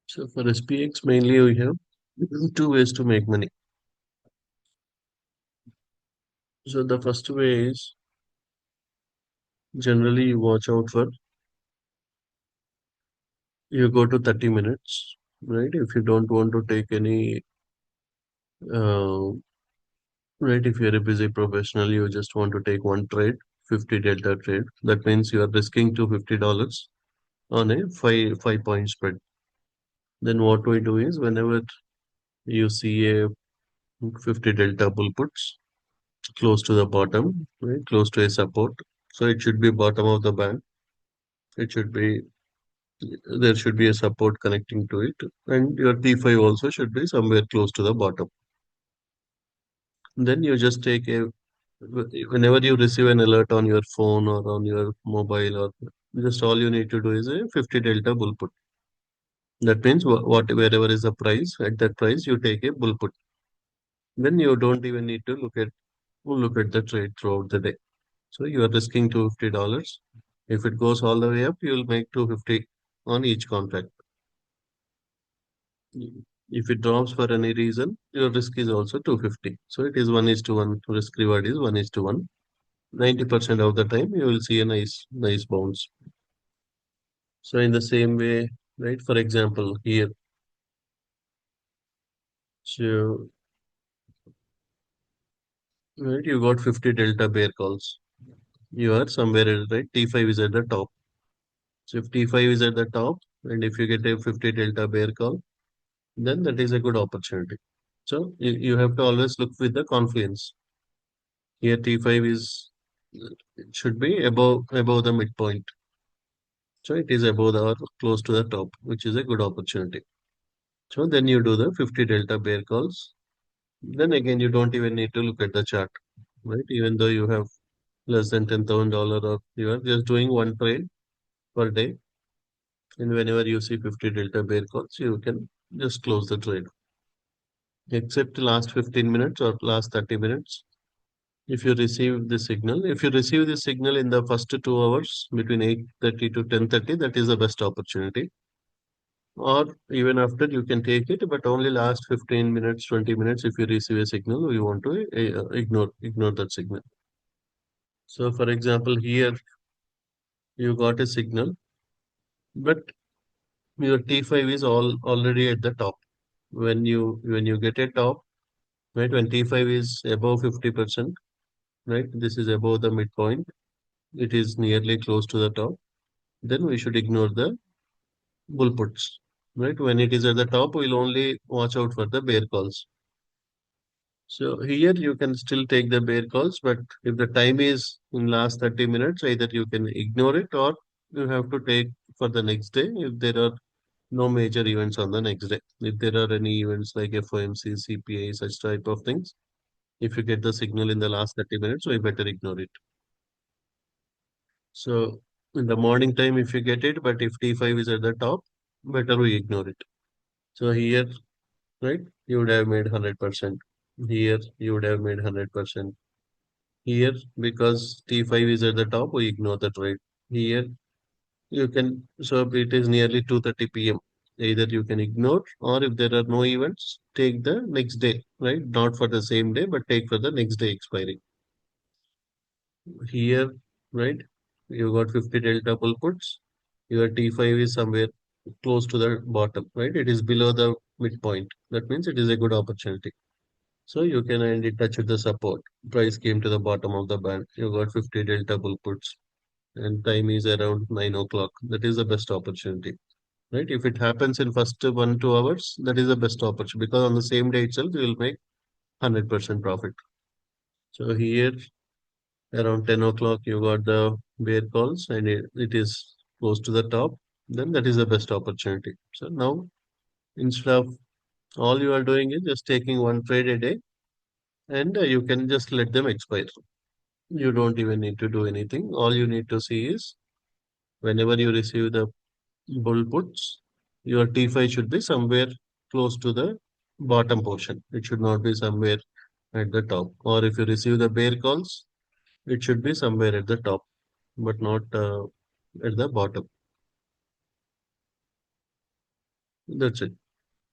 So for SPX, mainly we have two ways to make money. So the first way is generally you watch out for, you go to 30 minutes, right? If you don't want to take any, uh, right? If you're a busy professional, you just want to take one trade, 50 delta trade. That means you are risking $250 on a five point spread. Then what we do is whenever you see a 50 delta bull puts close to the bottom, right? Close to a support. So it should be bottom of the band. It should be there should be a support connecting to it, and your T5 also should be somewhere close to the bottom. Then you just take a whenever you receive an alert on your phone or on your mobile, or just all you need to do is a 50 delta bull put. That means what wherever is the price, at that price you take a bull put. Then you don't even need to look at the trade throughout the day. So you are risking $250. If it goes all the way up, you will make 250 on each contract. If it drops for any reason, your risk is also 250. So it is 1 is to 1. Risk reward is 1 is to 1. 90% of the time, you will see a nice bounce. So in the same way, right? For example, here, so right, you got 50 delta bear calls. You are somewhere right. T5 is at the top. So if T5 is at the top, and if you get a 50 delta bear call, then that is a good opportunity. So you have to always look with the confluence. Here T5 is it should be above the midpoint. So it is above the or close to the top, which is a good opportunity. So then you do the 50 delta bear calls. Then again you don't even need to look at the chart, right? Even though you have less than $10,000 or you are just doing one trade per day. And whenever you see 50 delta bear calls, you can just close the trade. Except the last 15 minutes or last 30 minutes. If you receive the signal in the first 2 hours between 8:30 to 10:30, that is the best opportunity. Or even after you can take it, but only last 15 minutes, 20 minutes, if you receive a signal, you want to ignore that signal. So for example, here you got a signal, but your T5 is already at the top. When you get a top, right, when T5 is above 50%, right, this is above the midpoint, it is nearly close to the top, then we should ignore the bull puts. Right? When it is at the top, we'll only watch out for the bear calls. So here you can still take the bear calls, but if the time is in last 30 minutes, either you can ignore it or you have to take for the next day if there are no major events on the next day. If there are any events like FOMC, CPI, such type of things, if you get the signal in the last 30 minutes, we better ignore it. So in the morning time, if you get it, but if T5 is at the top, better we ignore it. So here, right, you would have made 100%. Here, you would have made 100%. Here, because T5 is at the top, we ignore the trade. Here, so it is nearly 2:30 p.m. Either you can ignore, or if there are no events, take the next day, right? Not for the same day, but take for the next day expiry. Here, right, you got 50 delta pull puts. Your T5 is somewhere close to the bottom, right? It is below the midpoint. That means it is a good opportunity. So you can and it touch the support. Price came to the bottom of the band. You got 50 delta bull puts and time is around 9 o'clock. That is the best opportunity, right? If it happens in first 1 2 hours, that is the best opportunity because on the same day itself you will make 100% profit. So here around 10 o'clock you got the bear calls and it is close to the top. Then that is the best opportunity. So now instead of all you are doing is just taking one trade a day and you can just let them expire. You don't even need to do anything. All you need to see is whenever you receive the bull puts, your T5 should be somewhere close to the bottom portion. It should not be somewhere at the top. Or if you receive the bear calls, it should be somewhere at the top, but not at the bottom. That's it.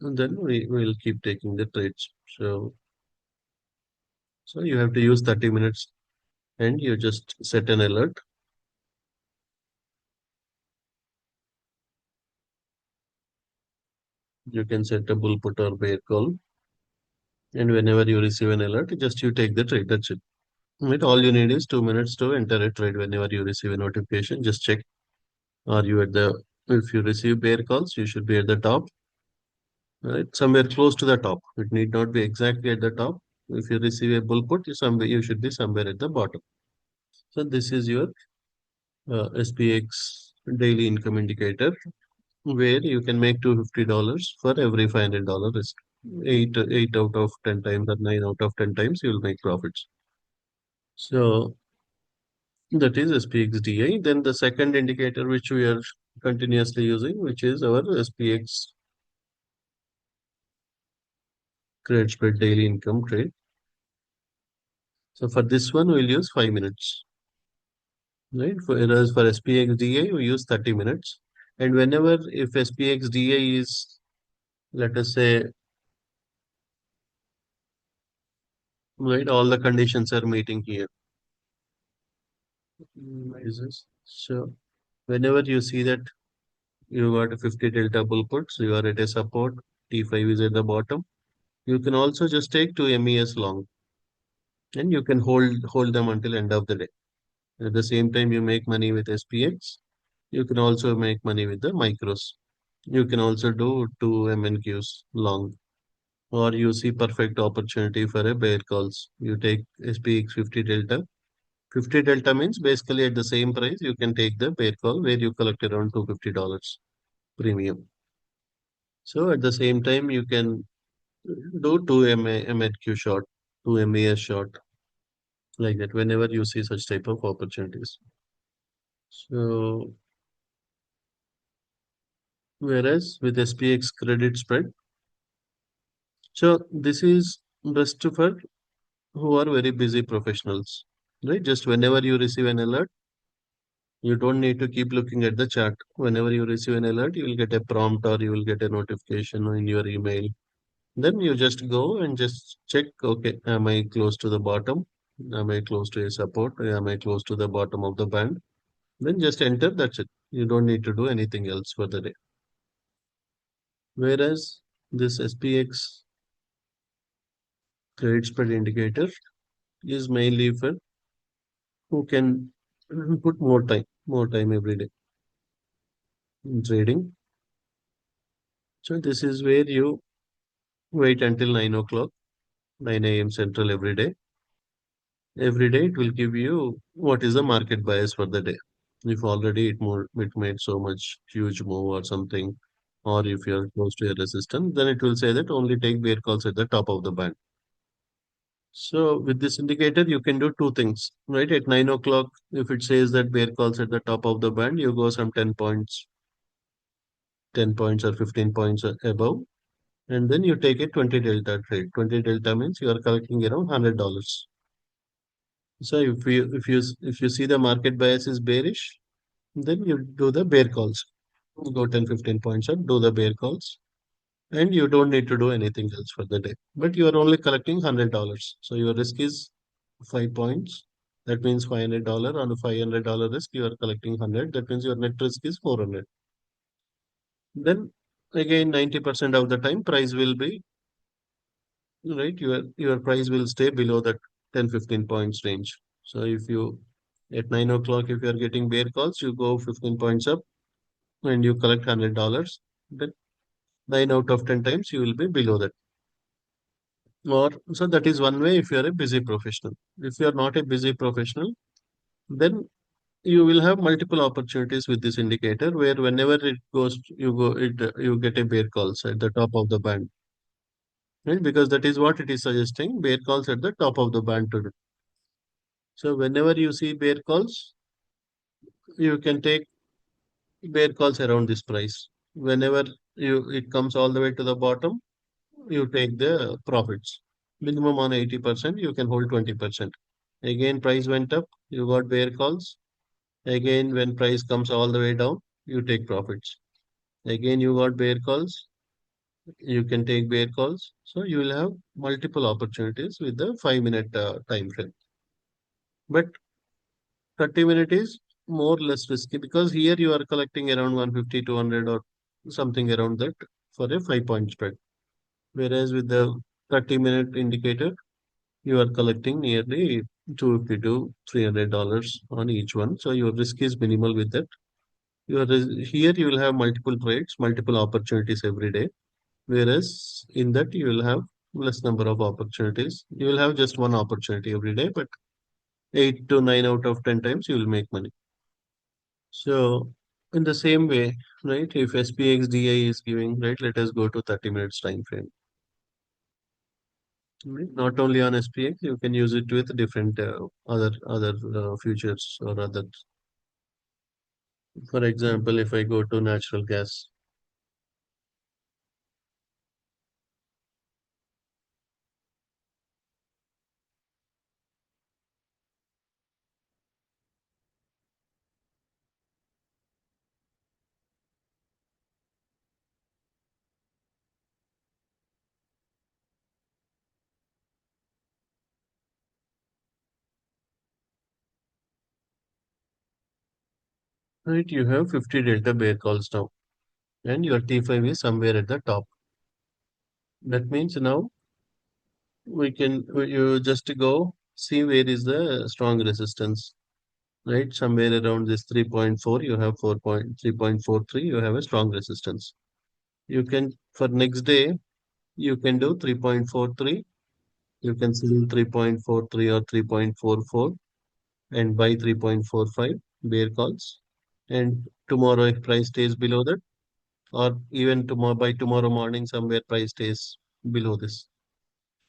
And then we will keep taking the trades. So you have to use 30 minutes and you just set an alert. You can set a bull put or bear call. And whenever you receive an alert, just you take the trade. That's it. Right? All you need is 2 minutes to enter a trade. Whenever you receive a notification, just check. Are you at the, if you receive bear calls, you should be at the top, right? Somewhere close to the top. It need not be exactly at the top. If you receive a bull put, you should be somewhere at the bottom. So this is your SPX daily income indicator, where you can make $250 for every $500 risk. Eight out of 10 times or 9 out of 10 times you will make profits. So that is SPXDI. Then the second indicator which we are continuously using, which is our SPX credit spread daily income trade. So for this one, we'll use 5 minutes, right? Whereas for SPXDA, we use 30 minutes. And whenever if SPXDA is, let us say, right, all the conditions are meeting here. Is this? So whenever you see that you got a 50 delta bull puts, you are at a support, T5 is at the bottom. You can also just take two MES long and you can hold them until end of the day. At the same time, you make money with SPX. You can also make money with the micros. You can also do two MNQs long, or you see perfect opportunity for a bear calls. You take SPX 50 delta. 50 delta means basically at the same price you can take the bear call where you collect around $250 premium. So at the same time you can do two MNQ short, two MAS short like that whenever you see such type of opportunities. So whereas with SPX credit spread, so this is best for who are very busy professionals, right? Just whenever you receive an alert, you don't need to keep looking at the chart. Whenever you receive an alert, you will get a prompt or you will get a notification in your email. Then you just go and just check, okay, am I close to the bottom? Am I close to a support? Am I close to the bottom of the band? Then just enter, that's it. You don't need to do anything else for the day. Whereas this SPX credit spread indicator is mainly for who can put more time every day in trading. So this is where you wait until 9 o'clock, 9 a.m. Central every day. Every day it will give you what is the market bias for the day. If already it made so much huge move or something, or if you're close to a resistance, then it will say that only take bear calls at the top of the band. So with this indicator, you can do two things, right? At 9 o'clock, if it says that bear calls at the top of the band, you go some 10 points, 10 points or 15 points above, and then you take a 20 delta trade. 20 delta means you are collecting around $100. So if you see the market bias is bearish, then you do the bear calls. Go 10, 15 points up, do the bear calls, and you don't need to do anything else for the day. But you are only collecting $100. So your risk is 5 points. That means $500. On a $500 risk, you are collecting 100. That means your net risk is 400. Then again, 90% of the time, price will be right. Your price will stay below that 10, 15 points range. So if you at 9 o'clock, if you are getting bear calls, you go 15 points up and you collect $100. Then 9 out of 10 times you will be below that. Or so that is one way if you are a busy professional. If you are not a busy professional, then you will have multiple opportunities with this indicator where whenever it goes, you get a bear calls at the top of the band, right? Because that is what it is suggesting, bear calls at the top of the band to do. So whenever you see bear calls, you can take bear calls around this price. Whenever it comes all the way to the bottom, you take the profits. Minimum on 80%, you can hold 20%. Again, price went up, you got bear calls. Again, when price comes all the way down, you take profits. Again, you got bear calls. You can take bear calls. So you will have multiple opportunities with the 5 minute time frame. But 30 minute is more or less risky because here you are collecting around 150, 200 or something around that for a 5 point spread. Whereas with the 30-minute indicator, you are collecting nearly 250 to $300 on each one. So your risk is minimal with that. Here you will have multiple trades, multiple opportunities every day. Whereas in that you will have less number of opportunities. You will have just one opportunity every day, but 8 to 9 out of 10 times you will make money. So in the same way, right? If SPXDI is giving, right, let us go to 30 minutes time frame. Right? Not only on SPX, you can use it with different other futures or other. For example, if I go to natural gas, right? You have 50 delta bear calls now, and your T5 is somewhere at the top. That means now you just go see where is the strong resistance, right? Somewhere around this 3.4, you have 3.43, you have a strong resistance. You can, for next day, you can do 3.43, you can sell 3.43 or 3.44 and buy 3.45 bear calls. And tomorrow, if price stays below that, or even tomorrow by tomorrow morning, somewhere price stays below this,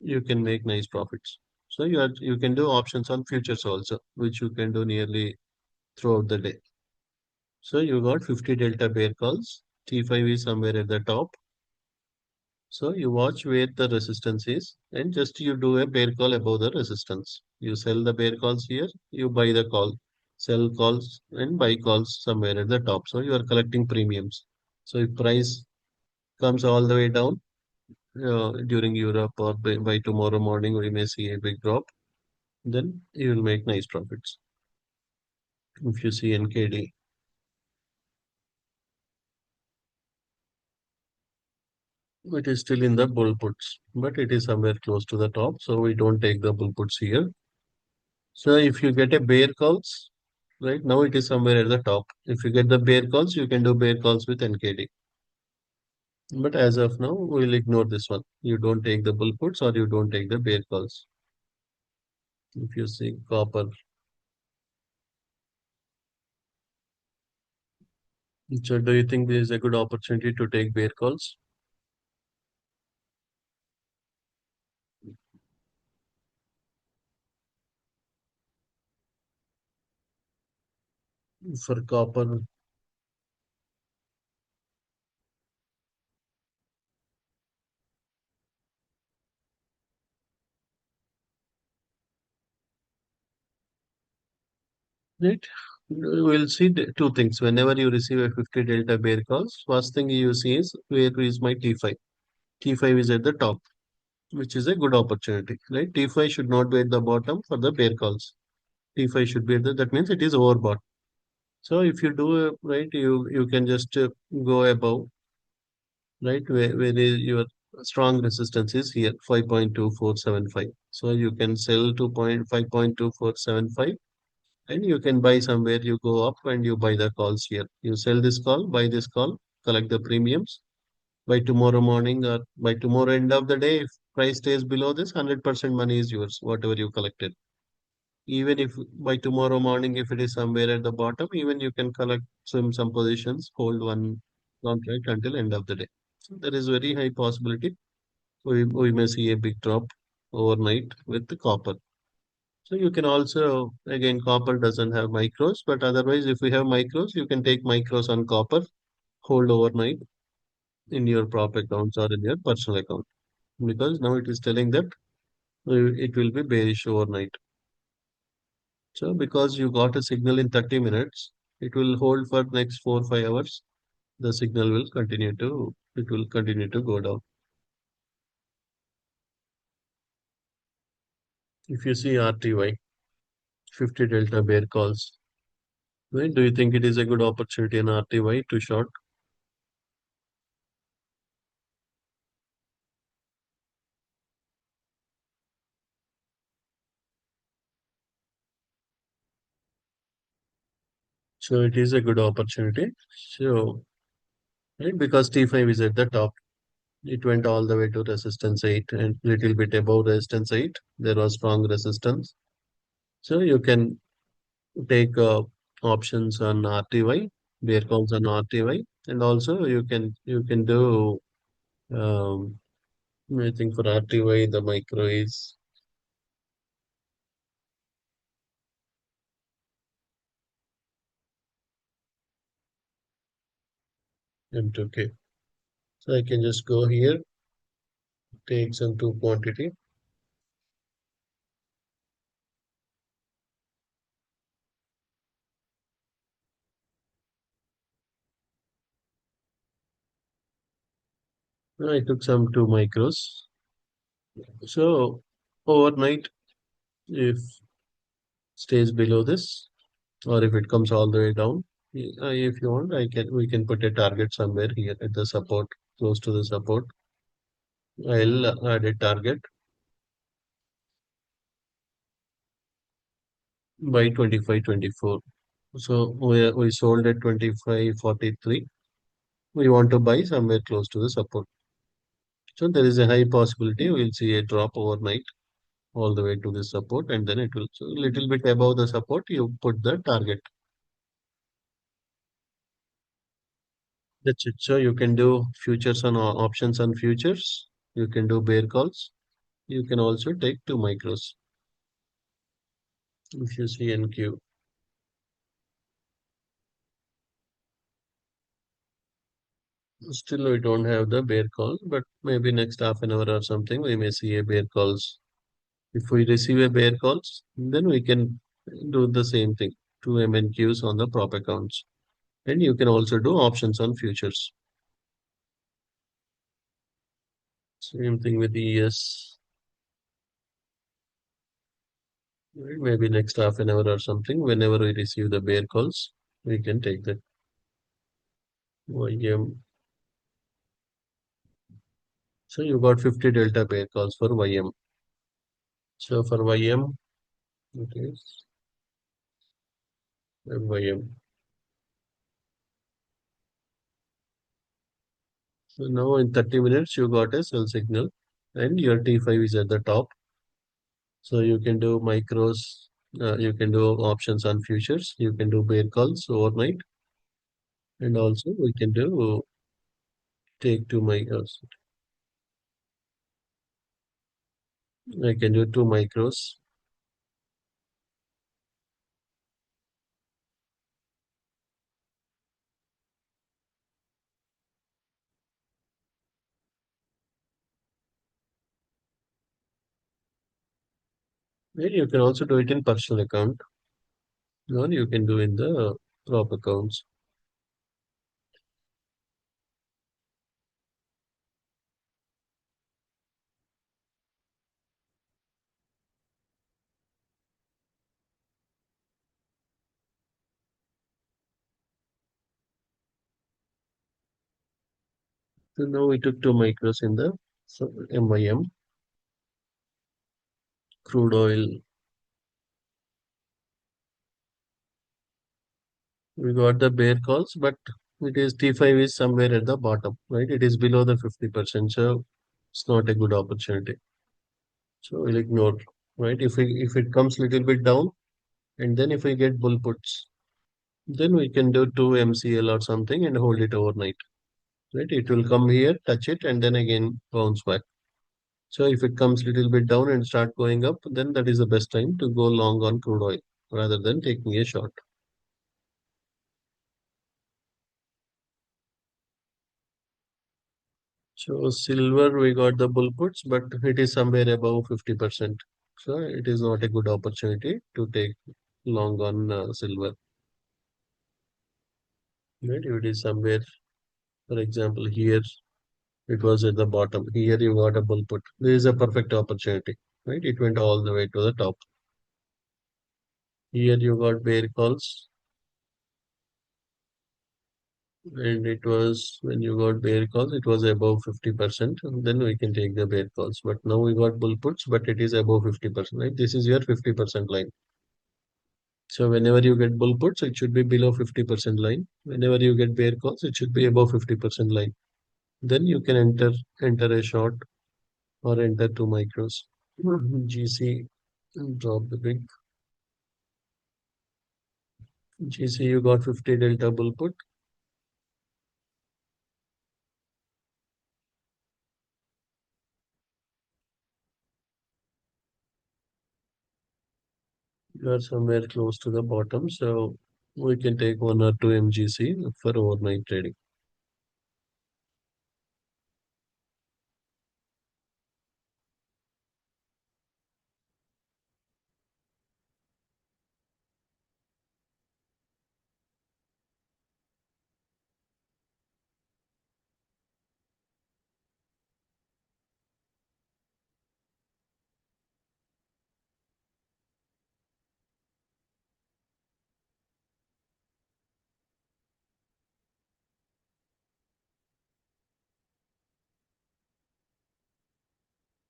you can make nice profits. So you can do options on futures also, which you can do nearly throughout the day. So you got 50 delta bear calls. T5 is somewhere at the top. So you watch where the resistance is and just you do a bear call above the resistance. You sell the bear calls here, you buy the call, sell calls and buy calls somewhere at the top. So you are collecting premiums. So if price comes all the way down during Europe or by tomorrow morning, we may see a big drop. Then you will make nice profits. If you see NKD, it is still in the bull puts, but it is somewhere close to the top. So we don't take the bull puts here. So if you get a bear calls, right now it is somewhere at the top. If you get the bear calls, you can do bear calls with NKD. But as of now, we'll ignore this one. You don't take the bull puts or you don't take the bear calls. If you see copper, so do you think there is a good opportunity to take bear calls for copper? Right? We'll see two things. Whenever you receive a 50 delta bear calls, first thing you see is where is my T5. T5 is at the top, which is a good opportunity, right? T5 should not be at the bottom for the bear calls. T5 should be at that means it is overbought. So if you do right, you can just go above, right, where is your strong resistance is here, 5.2475. So you can sell to 5.2475 and you can buy somewhere, you go up and you buy the calls here. You sell this call, buy this call, collect the premiums. By tomorrow morning or by tomorrow end of the day, if price stays below this, 100% money is yours, whatever you collected. Even if by tomorrow morning, if it is somewhere at the bottom, even you can collect some positions, hold one contract until end of the day. So there is very high possibility we may see a big drop overnight with the copper. So you can also, again, copper doesn't have micros, but otherwise, if we have micros, you can take micros on copper, hold overnight in your prop accounts or in your personal account. Because now it is telling that it will be bearish overnight. So because you got a signal in 30 minutes, it will hold for next 4 5 hours. The signal will continue to it will continue to go down. If you see RTY, 50 delta bear calls, right? Do you think it is a good opportunity in RTY to short? So it is a good opportunity. So, right, because T5 is at the top, it went all the way to resistance 8 and little bit above resistance 8. There was strong resistance. So you can take options on RTY, bear calls on RTY, and also you can do I think for RTY the micro is M2K. So I can just go here, take some two quantity. I took some two micros. So overnight, if stays below this, or if it comes all the way down, if you want, I can we can put a target somewhere here at the support, close to the support. I'll add a target by 25.24. So we sold at 25.43. We want to buy somewhere close to the support. So there is a high possibility we'll see a drop overnight all the way to the support, and then it will so a little bit above the support. You put the target. That's it. So you can do futures on options on futures. You can do bear calls. You can also take two micros if you see NQ. Still, we don't have the bear call, but maybe next half an hour or something, we may see a bear calls. If we receive a bear calls, then we can do the same thing, two MNQs on the prop accounts. And you can also do options on futures. Same thing with ES. Right? Maybe next half an hour or something, whenever we receive the bear calls, we can take that. YM. So you got 50 delta bear calls for YM. So for YM, it is YM. So now in 30 minutes, you got a sell signal and your T5 is at the top. So you can do micros, you can do options on futures, you can do bear calls overnight, and also we can do take two micros. I can do two micros. And you can also do it in personal account, or you can do in the prop accounts. So now we took two micros in the MIM, crude oil. We got the bear calls, but it is T5 is somewhere at the bottom, right? It is below the 50%, so it's not a good opportunity. So we'll ignore, right? If it comes little bit down, and then if we get bull puts, then we can do two MCL or something and hold it overnight, right? It will come here, touch it, and then again bounce back. So if it comes little bit down and start going up, then that is the best time to go long on crude oil rather than taking a short. So silver, we got the bull puts, but it is somewhere above 50%. So it is not a good opportunity to take long on silver. Right? If it is somewhere, for example, here. It was at the bottom. Here you got a bull put. This is a perfect opportunity, right? It went all the way to the top. Here you got bear calls, and it was when you got bear calls, it was above 50%. And then we can take the bear calls. But now we got bull puts, but it is above 50%, right? This is your 50% line. So whenever you get bull puts, it should be below 50% line. Whenever you get bear calls, it should be above 50% line. Then you can enter a short or enter two micros. GC drop the big. GC you got 50 delta bull put. You are somewhere close to the bottom, so we can take one or two MGC for overnight trading.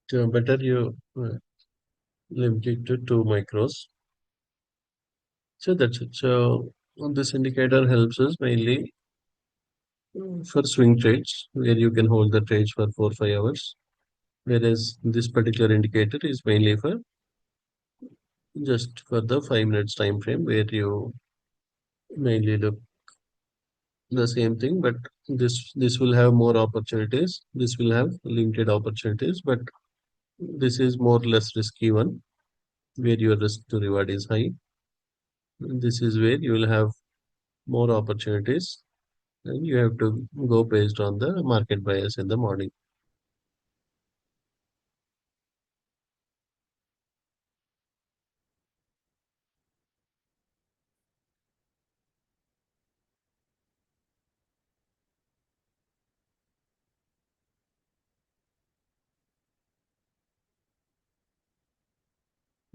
So better you limit it to two micros. So that's it. So this indicator helps us mainly for swing trades, where you can hold the trades for 4 5 hours. Whereas this particular indicator is mainly for just for the 5 minutes time frame, where you mainly look the same thing, but this will have more opportunities. This will have limited opportunities, but this is more or less risky one, where your risk to reward is high. This is where you will have more opportunities, and you have to go based on the market bias in the morning.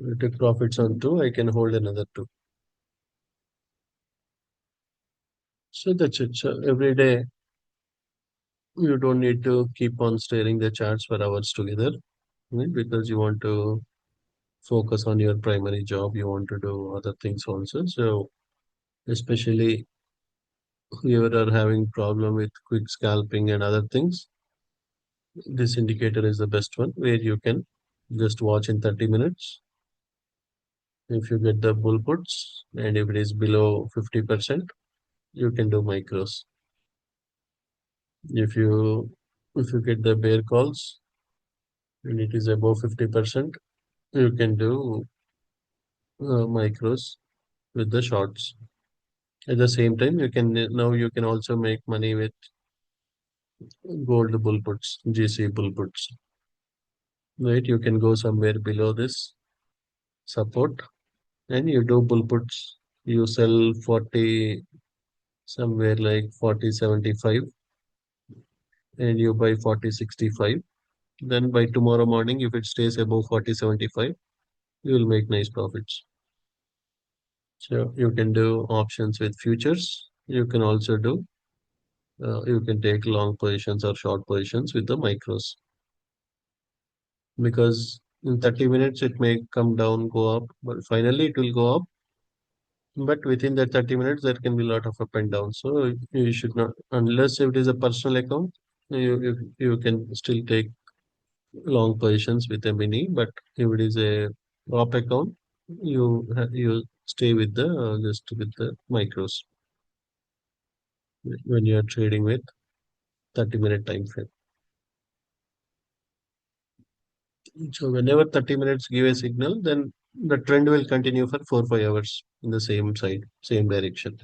You take profits on two, I can hold another two. So that's it. So every day you don't need to keep on staring the charts for hours together, right? Because you want to focus on your primary job, you want to do other things also. So especially whoever are having problem with quick scalping and other things, this indicator is the best one, where you can just watch in 30 minutes. If you get the bull puts and if it is below 50%, you can do micros. If you get the bear calls and it is above 50%, you can do micros with the shorts. At the same time, you can also make money with gold bull puts, GC bull puts. Right? You can go somewhere below this support and you do bull puts. You sell 40, somewhere like 40.75, and you buy 40.65. Then by tomorrow morning, if it stays above 40.75, you will make nice profits. So you can do options with futures. You can also do, you can take long positions or short positions with the micros, because in 30 minutes it may come down, go up, but finally it will go up. But within that 30 minutes, there can be a lot of up and down. So you should not, unless if it is a personal account, you can still take long positions with a mini. But if it is a prop account, you stay with the just with the micros when you are trading with 30-minute time frame. So whenever 30 minutes give a signal, then the trend will continue for 4 5 hours in the same side, same direction.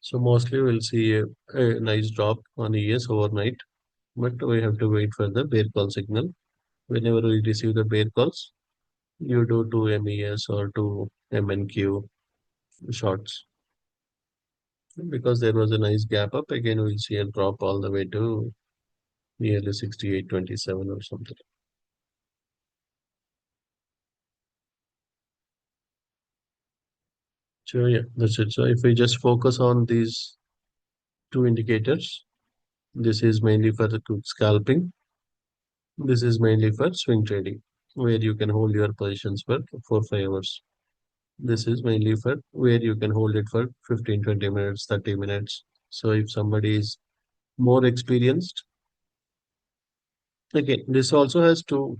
So mostly we'll see a nice drop on ES overnight, but we have to wait for the bear call signal. Whenever we receive the bear calls, you do two MES or two MNQ shots, because there was a nice gap up. Again, we'll see a drop all the way to nearly 68.27 or something. So yeah, that's it. So if we just focus on these two indicators, this is mainly for the scalping. This is mainly for swing trading, where you can hold your positions for 4 5 hours. This is mainly for where you can hold it for 15, 20 minutes, 30 minutes. So if somebody is more experienced, again, this also has two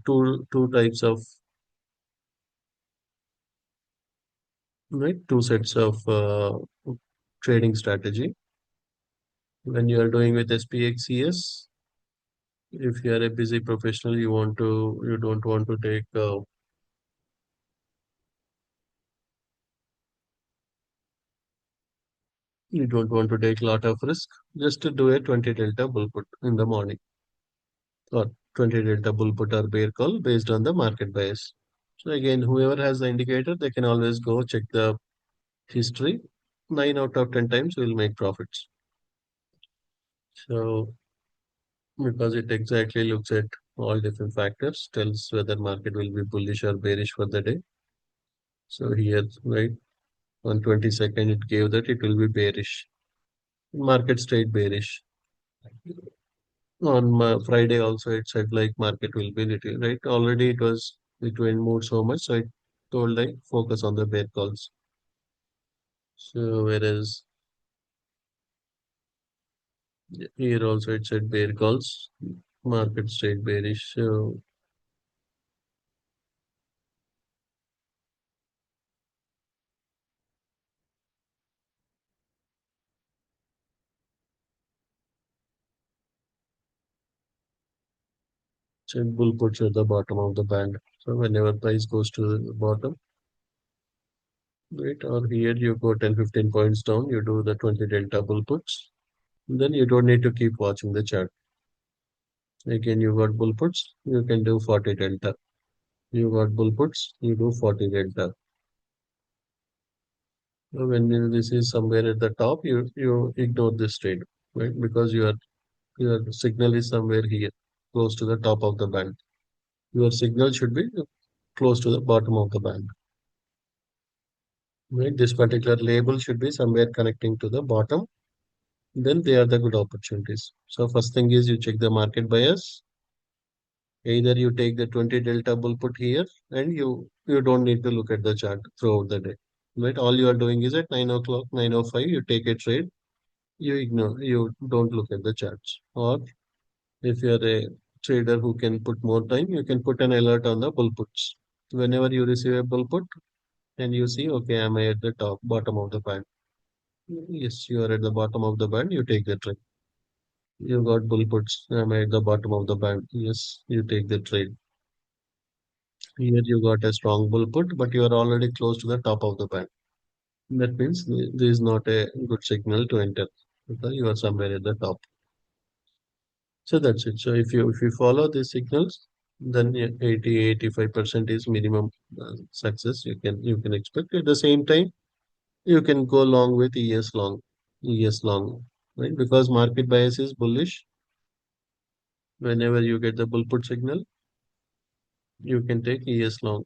types of, right, two sets of trading strategy. When you are doing with SPXCS, if you are a busy professional, you don't want to take, you don't want to take a lot of risk, just to do a 20 delta bull put in the morning, or 20 delta bull put or bear call based on the market bias. So again, whoever has the indicator, they can always go check the history. 9 out of 10 times will make profits. So because it exactly looks at all different factors, tells whether market will be bullish or bearish for the day. So here, right, on 22nd, it gave that it will be bearish. Market stayed bearish. On Friday also, it said like market will be little, right? Already it went moved so much, so it told like focus on the bear calls. So whereas here also it said bear calls, market stayed bearish. So said bull puts at the bottom of the band. So whenever price goes to the bottom, right, or here you go 10, 15 points down, you do the 20 delta bull puts. Then you don't need to keep watching the chart. Again, you got bull puts, you can do 40 delta. You got bull puts, you do 40 delta. So this is somewhere at the top, you ignore this trade, right? Because your signal is somewhere here, close to the top of the band. Your signal should be close to the bottom of the band. Right? This particular label should be somewhere connecting to the bottom. Then they are the good opportunities. So first thing is you check the market bias. Either you take the 20 delta bull put here, and you don't need to look at the chart throughout the day. Right? All you are doing is at 9 o'clock, 9:05, you take a trade, you don't look at the charts. Or if you're a trader who can put more time, you can put an alert on the bull puts. Whenever you receive a bull put and you see, okay, am I at the bottom of the band? Yes, you are at the bottom of the band, you take the trade. You got bull puts, am I at the bottom of the band? Yes, you take the trade. Here you got a strong bull put, but you are already close to the top of the band. That means this is not a good signal to enter because you are somewhere at the top. So that's it. So if you follow these signals, then 80-85% is minimum success you can expect. At the same time, you can go long with ES long, right? Because market bias is bullish. Whenever you get the bull put signal, you can take ES long.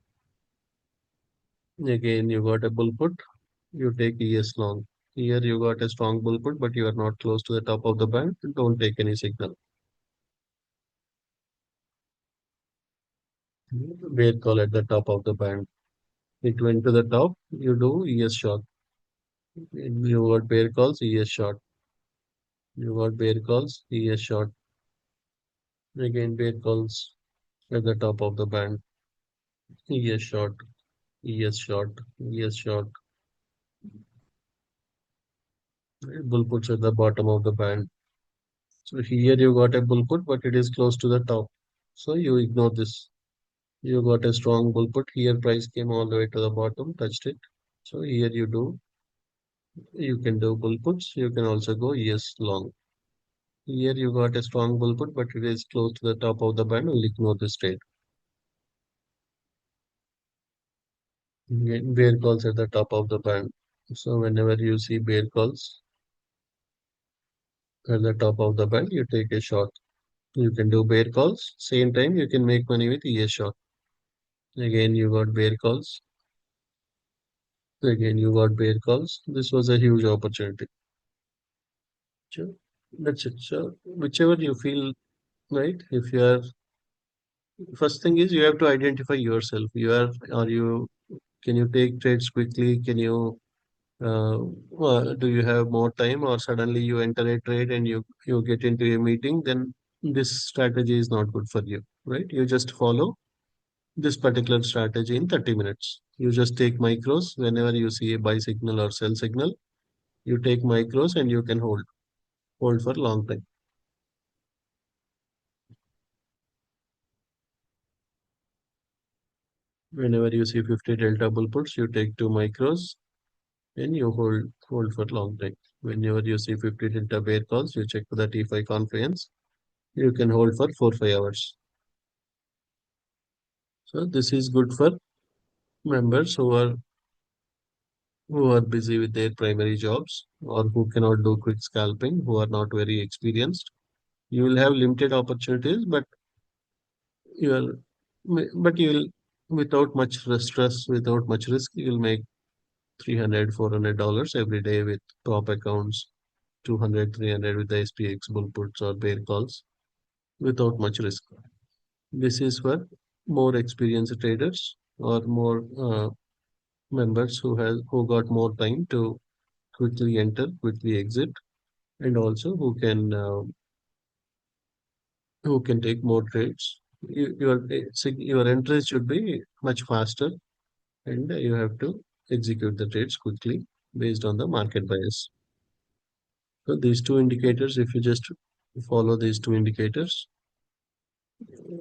Again, you got a bull put, you take ES long. Here you got a strong bull put, but you are not close to the top of the band. Don't take any signal. Bear call at the top of the band. It went to the top, you do ES short. You got bear calls, ES short. You got bear calls, ES short. Again, bear calls at the top of the band, ES short, ES short, ES short. Bull puts at the bottom of the band. So here you got a bull put, but it is close to the top. So you ignore this. You got a strong bull put. Here price came all the way to the bottom, touched it. So here you can do bull puts. You can also go yes long. Here you got a strong bull put, but it is close to the top of the band. We'll ignore this trade. Bear calls at the top of the band. So whenever you see bear calls at the top of the band, you take a short. You can do bear calls. Same time, you can make money with ES short. Again, you got bear calls. Again, you got bear calls. This was a huge opportunity. So that's it. So whichever you feel right, if you are first thing is you have to identify yourself. Are you, can you take trades quickly? Can you, do you have more time, or suddenly you enter a trade and you get into a meeting, then this strategy is not good for you, right? You just follow this particular strategy in 30 minutes. You just take micros whenever you see a buy signal or sell signal. You take micros and you can hold for long time. Whenever you see 50 delta bull puts, you take two micros and you hold for long time. Whenever you see 50 delta bear calls, you check for the T5 confluence. You can hold for 4 5 hours. So this is good for members who are busy with their primary jobs or who cannot do quick scalping, who are not very experienced. You will have limited opportunities, you but you will, without much stress, without much risk, you will make 300 $400 every day with top accounts, 200 300 with the SPX bull puts or bear calls without much risk. This is for more experienced traders or more members who got more time to quickly enter, quickly exit, and also who can take more trades. Your entries should be much faster, and you have to execute the trades quickly based on the market bias. So these two indicators, if you just follow these two indicators,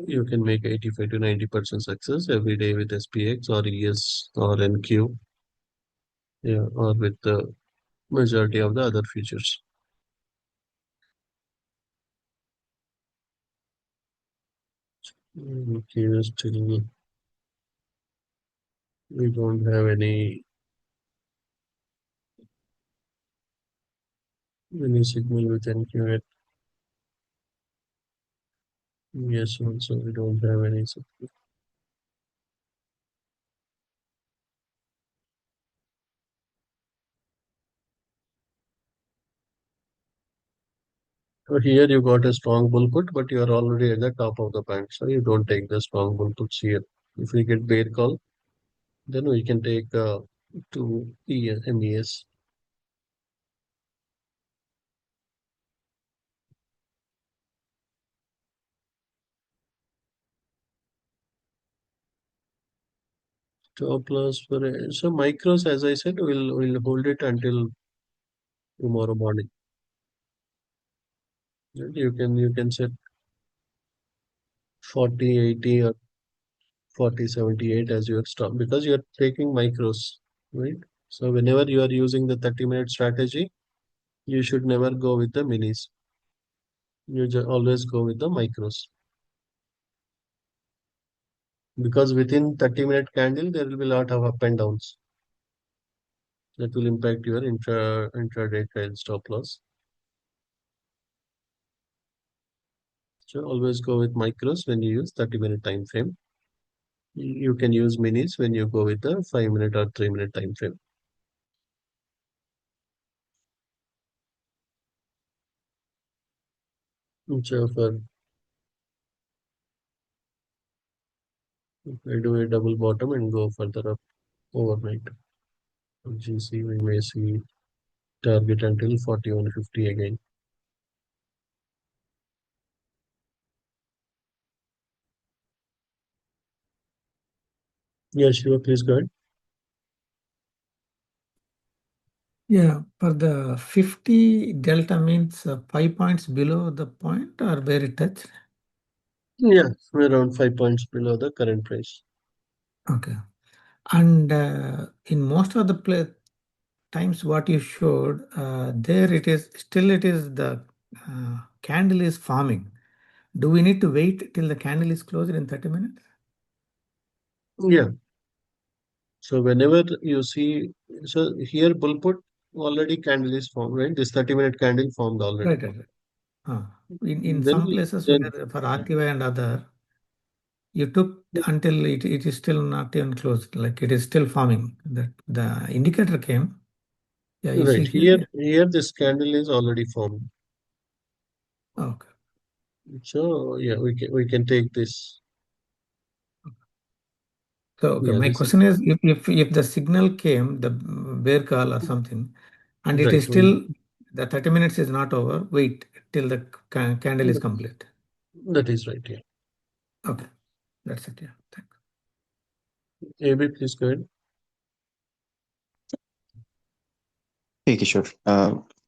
you can make 85 to 90% success every day with SPX or ES or NQ, yeah, or with the majority of the other features. Okay, still we don't have any signal with NQ yet. Yes, also we don't have any signal. So here you got a strong bull put, but you are already at the top of the band, so you don't take the strong bull puts here. If we get bear call, then we can take two MES. Stop loss for so micros, as I said, will hold it until tomorrow morning. And you can set 40 80 or 40 78 as your stop because you are taking micros, right? So whenever you are using the 30-minute strategy, you should never go with the minis. You always go with the micros because within 30-minute candle there will be a lot of up and downs that will impact your intraday trail stop loss. So always go with micros when you use 30-minute time frame. You can use minis when you go with the 5 minute or 3 minute time frame. So for I do a double bottom and go further up overnight. GC we may see target until 4150 again. Yeah, sure, please go ahead. Yeah, for the 50 delta means 5 points below the point or where it touched. Yeah, we're around 5 points below the current price. Okay. And in most of the times what you showed, there it is, still it is the candle is forming. Do we need to wait till the candle is closed in 30 minutes? Yeah. So whenever you see, so here bull put already candle is formed, right? This 30-minute candle formed already. Right, right, right. Ah. In Then some places then where for RTY and other, you took until it is still not even closed, like it is still forming. The indicator came. Yeah, you see right here. here this candle is already formed. Okay. So yeah, we can take this. So, okay, Yeah, my this is question is if the signal came, the bear call or something, and it right. is still the 30 minutes is not over, wait till the candle is complete. That is right. Yeah. Okay, that's it. Yeah, thanks. AB, please go ahead. Hey, Kishore.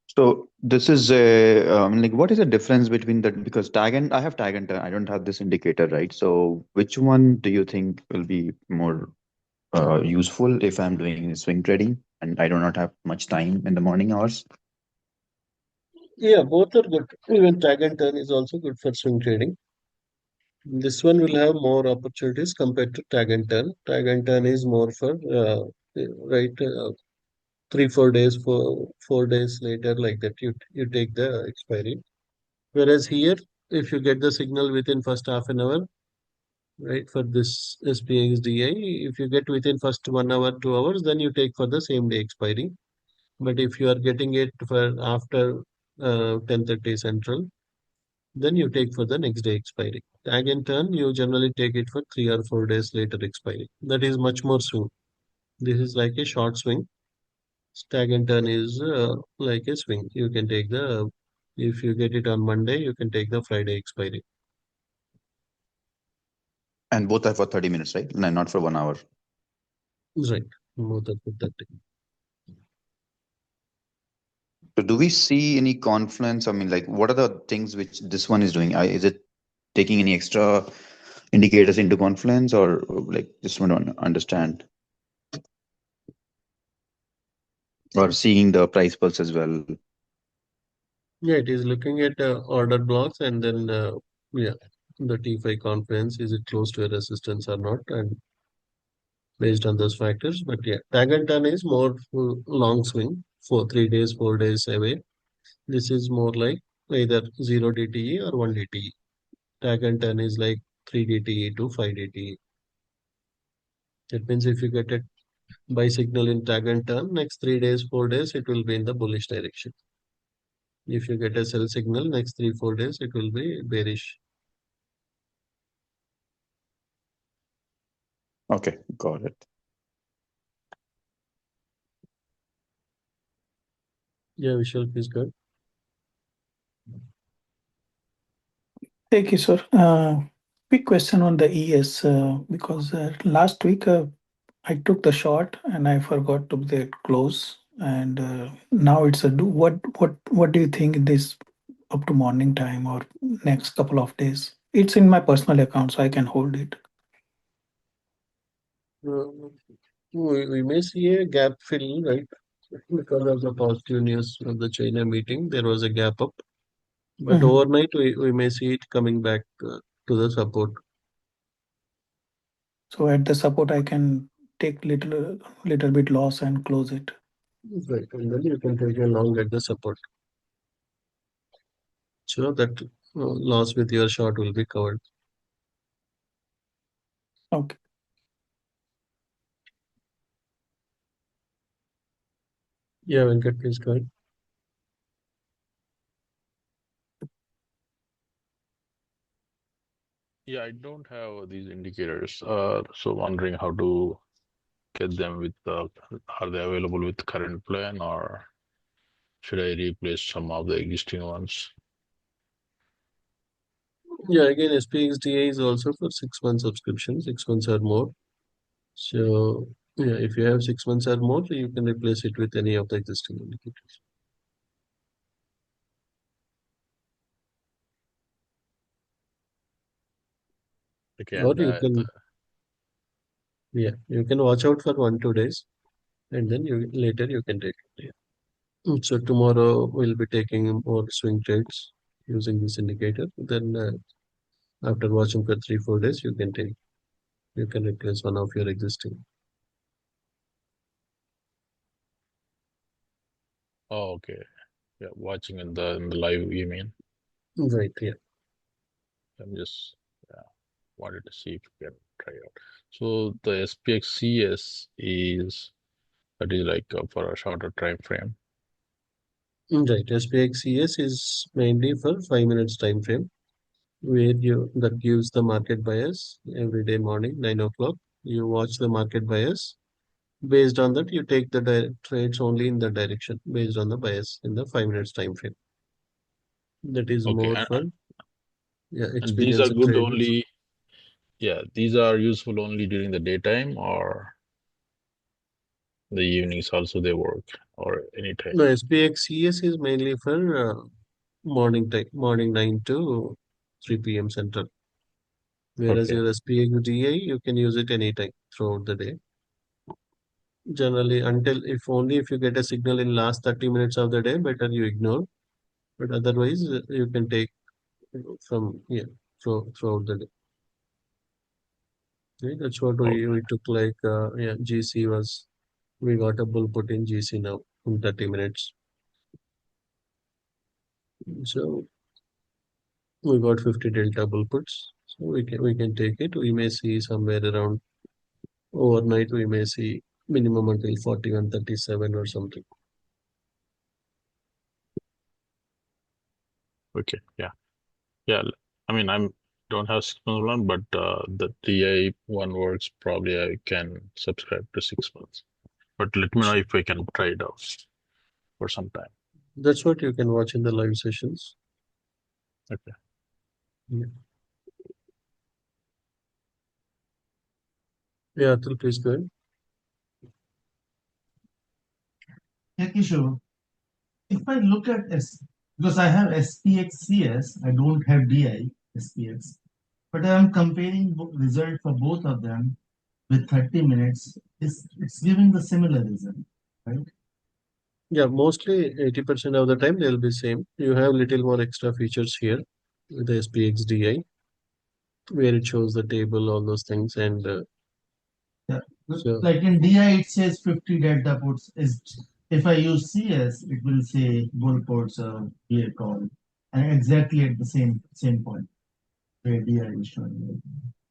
So this is a like what is the difference between that? Because tag and I have tag and turn. I don't have this indicator, right? So which one do you think will be more useful if I'm doing swing trading and I do not have much time in the morning hours? Yeah, both are good. Even tag and turn is also good for swing trading. This one will have more opportunities compared to tag and turn. Tag and turn is more for right 3 4 days, 4 days later, like that. You take the expiry. Whereas here, if you get the signal within first half an hour, right, for this SPXDI, if you get within first 1 hour, 2 hours, then you take for the same day expiry. But if you are getting it for after 10:30 Central, then you take for the next day expiry. Tag and turn, you generally take it for 3 or 4 days later expiry. That is much more soon. This is like a short swing. Tag and turn is like a swing. You can take the, if you get it on Monday, you can take the Friday expiry. And both are for 30 minutes, right? No, not for 1 hour. Right. Both are for 30. So do we see any confluence? I mean, like what are the things which this one is doing? Is it taking any extra indicators into confluence or like just want to understand or seeing the price pulse as well? Yeah, it is looking at order blocks and then, yeah, the T5 confluence, is it close to a resistance or not? And based on those factors. But yeah, tag and turn is more long swing for 3 days, 4 days away. This is more like either 0 DTE or 1 DTE. Tag and turn is like 3 DTE to 5 DTE. That means if you get a buy signal in tag and turn, next 3 days, 4 days, it will be in the bullish direction. If you get a sell signal, next 3 4 days, it will be bearish. Okay, got it. Yeah, Vishal, please go. Thank you, sir. Quick question on the ES because last week I took the shot and I forgot to the close, and now it's a do. What do you think this up to morning time or next couple of days? It's in my personal account, so I can hold it. Uh, we may see a gap fill, right? Because of the positive news of the China meeting, there was a gap up. But Mhm. overnight, we may see it coming back to the support. So at the support, I can take little bit loss and close it. Right. And then you can take a long at the support. So that loss with your short will be covered. Okay. Yeah, Venkat, please go ahead. Yeah, I don't have these indicators. So wondering how to get them with are they available with current plan or should I replace some of the existing ones? Yeah, again, SPXDA is also for 6 month subscription, 6 months or more. So, yeah, if you have 6 months or more, you can replace it with any of the existing indicators. Okay, Or and you can, yeah, you can watch out for 1 2 days and then you later you can take it. Yeah. So tomorrow we'll be taking more swing trades using this indicator. Then after watching for 3 4 days, you can replace one of your existing. oh, okay, yeah, watching in the live, you mean? Right, yeah. I'm just wanted to see if we can try out. So the SPXCS is that is like for a shorter time frame. Right. SPXCS is mainly for 5 minutes time frame where you that gives the market bias every day morning 9 o'clock. You watch the market bias. Based on that, you take the trades only in the direction based on the bias in the 5 minutes time frame. That is Okay, more for and these are experienced good traders. only. Yeah, these are useful only during the daytime or the evenings also they work or anytime. No, SPXCS is mainly for morning time, morning 9 to 3 p.m. Central. Whereas Okay, your SPXDA, you can use it anytime throughout the day. Generally, until if only if you get a signal in last 30 minutes of the day, better you ignore. But otherwise, you can take from throughout the day. Right? That's what we okay, took like GC was we got a bull put in GC now in 30 minutes. So we got 50 delta bull puts. So we can take it. We may see somewhere around overnight. We may see minimum until 41.37 or something. okay. Yeah, yeah. I mean, I'm don't have 6 month one, but the TI one works. Probably I can subscribe to 6 months. But let me know if I can try it out for some time. That's what you can watch in the live sessions. Okay. Yeah, yeah, Atul, please go ahead. Yeah, Kishore, if I look at because I have SPXCS, I don't have DI SPX, but I'm comparing result for both of them with 30 minutes. It's giving the similar result, right? Yeah, mostly 80% of the time they'll be same. You have little more extra features here with the SPXDI where it shows the table, all those things, and Yeah. so Like in DI, it says 50 delta puts. Is if I use CS, it will say bull puts or DI call, and exactly at the same point where DI is showing.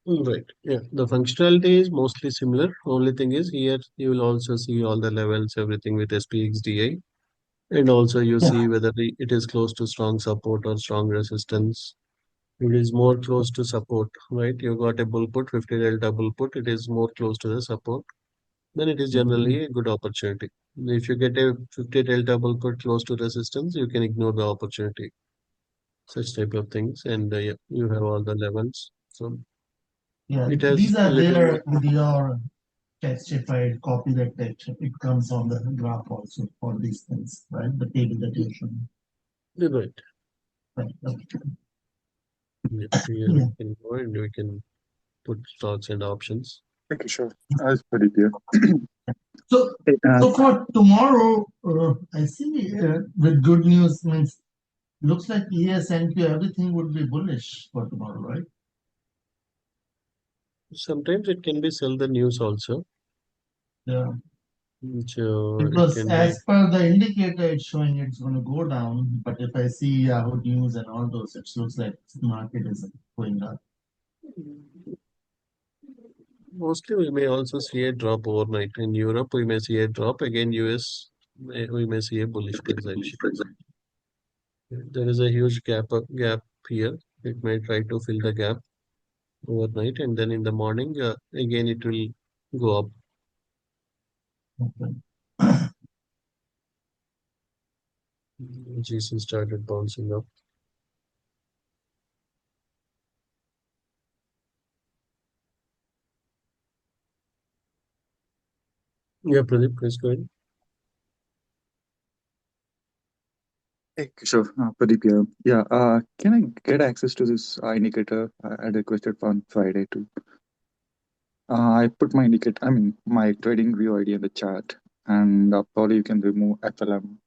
right. Yeah, the functionality is mostly similar. Only thing is here you will also see all the levels, everything with SPXDI, and also you Yeah. see whether it is close to strong support or strong resistance. It is more close to support, right? You got a bull put, 50 delta bull put, it is more close to the support. Then it is Mhm. generally a good opportunity. If you get a 50 delta bull put close to resistance, you can ignore the opportunity. Such type of things, and yeah, you have all the levels. So Yeah, it has these a are little more. there with your text. If I copy that text, it comes on the graph also for these things, right? The table that you're showing. Right. Right. Okay. Yeah, here Yeah. we can go and we can put stocks and options. Okay, sure. That's pretty clear. So, Hey, so for tomorrow, I see with good news means looks like ES, NQ, everything would be bullish for tomorrow, right? Sometimes it can be sell the news also. Yeah. So it Because can be. as per the indicator, it's showing it's going to go down. But if I see Yahoo News and all those, it looks like the market is going up. Mostly we may also see a drop overnight. In Europe, we may see a drop. Again, US, we may see a bullish price action. There is a huge gap here. It may try to fill the gap overnight, and then in the morning, again it will go up. Okay. GC started bouncing up. Yeah, Pradeep, please go ahead. Hey, Kishore, Pradeep here. Yeah, can I get access to this indicator? I requested on Friday too. I put my indicator, I mean, my trading view ID in the chat, and probably you can remove FLM.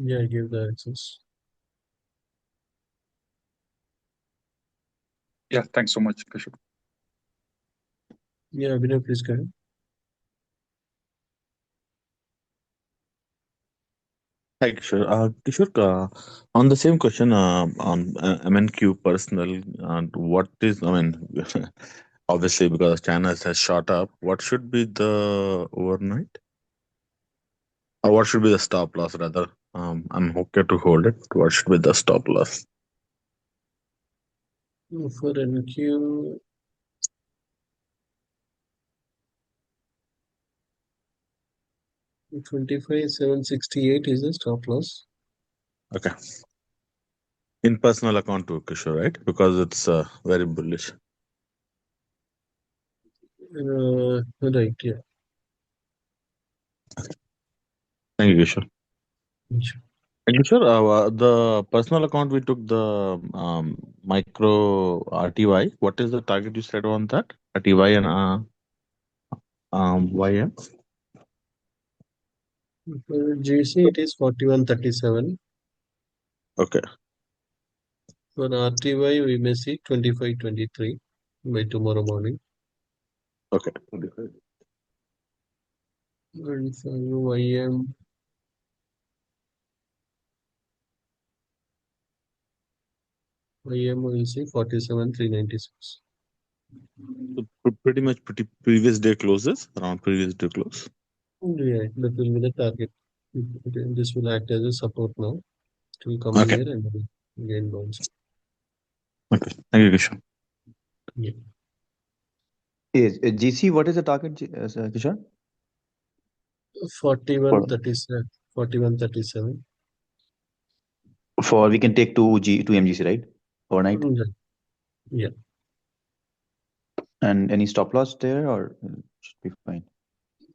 Yeah, I give the access. Yeah, thanks so much, Kishore. Yeah, Abhinav, please go ahead. Hi, Kishore. Kishore, on the same question, on MNQ personal, what is, I mean, obviously because China has shot up, what should be the overnight? Or what should be the stop loss rather? I'm okay to hold it. What should be the stop loss? For NQ, 25,768 is the stop loss. Okay. In personal account too, Kishore, right? Because it's very bullish. Right, yeah. Thank you, Kishore. Sure. Thank you, sure. The personal account we took the micro RTY. What is the target you said on that? RTY and YM? For GC, it is 4137. Okay. For RTY, we may see 2523 by tomorrow morning. Okay. And for YM, YM will see 47,396. So pretty much previous day closes, around previous day close. Yeah, that will be the target. This will act as a support now. It will come Okay. here and then again bounce. Okay. Thank you, Kishore. Yeah. Is GC, what is the target, Kishore? 4137. 4137. For we can take two MGC, right? Overnight. Right. Yeah. And any stop loss there, or should be fine?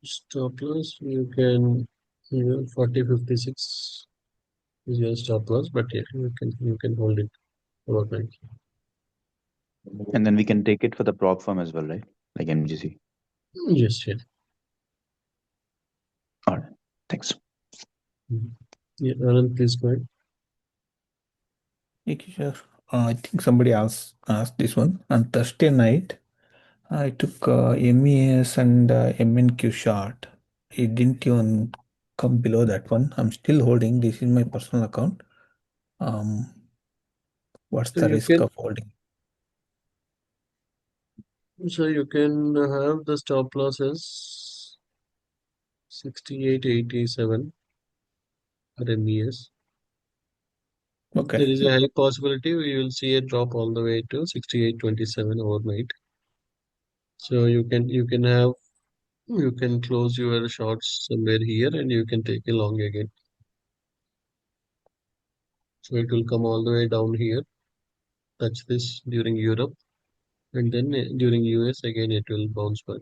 Stop loss, you can, 4056 is your stop loss, but yeah, you can hold it overnight. And then we can take it for the prop firm as well, right? Like MGC. Yes, yeah. All right. Thanks. Mhm. Yeah, Anand, please go ahead. Okay, sure. I think somebody else asked this one. On Thursday night, I took MES and MNQ short. It didn't even come below that one. I'm still holding. This is my personal account. Um, what's So the you risk can, of holding? so you can have the stop loss as 6887 for MES. Okay. There is a high possibility we will see a drop all the way to 6827 overnight. So you can close your shorts somewhere here and you can take a long again. So it will come all the way down here, touch this during Europe, and then during US again it will bounce back.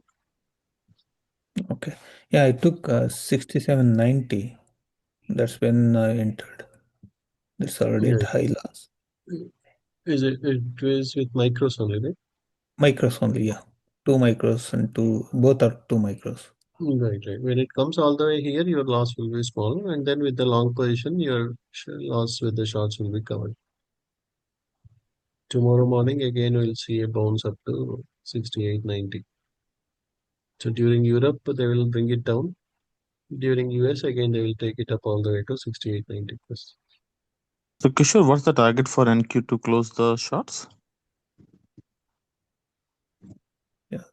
Okay. Yeah, I took 6790. That's when I entered. That's already at Yeah. high loss. It is with micros only, right? Micros only, yeah. 2 micros and both are 2 micros. Right, right. When it comes all the way here, your loss will be small, and then with the long position, your loss with the shorts will be covered. Tomorrow morning again we'll see a bounce up to 68.90. So during Europe they will bring it down. During US again they will take it up all the way to 68.90 plus. So Kishore, what's the target for NQ to close the shots? Yeah.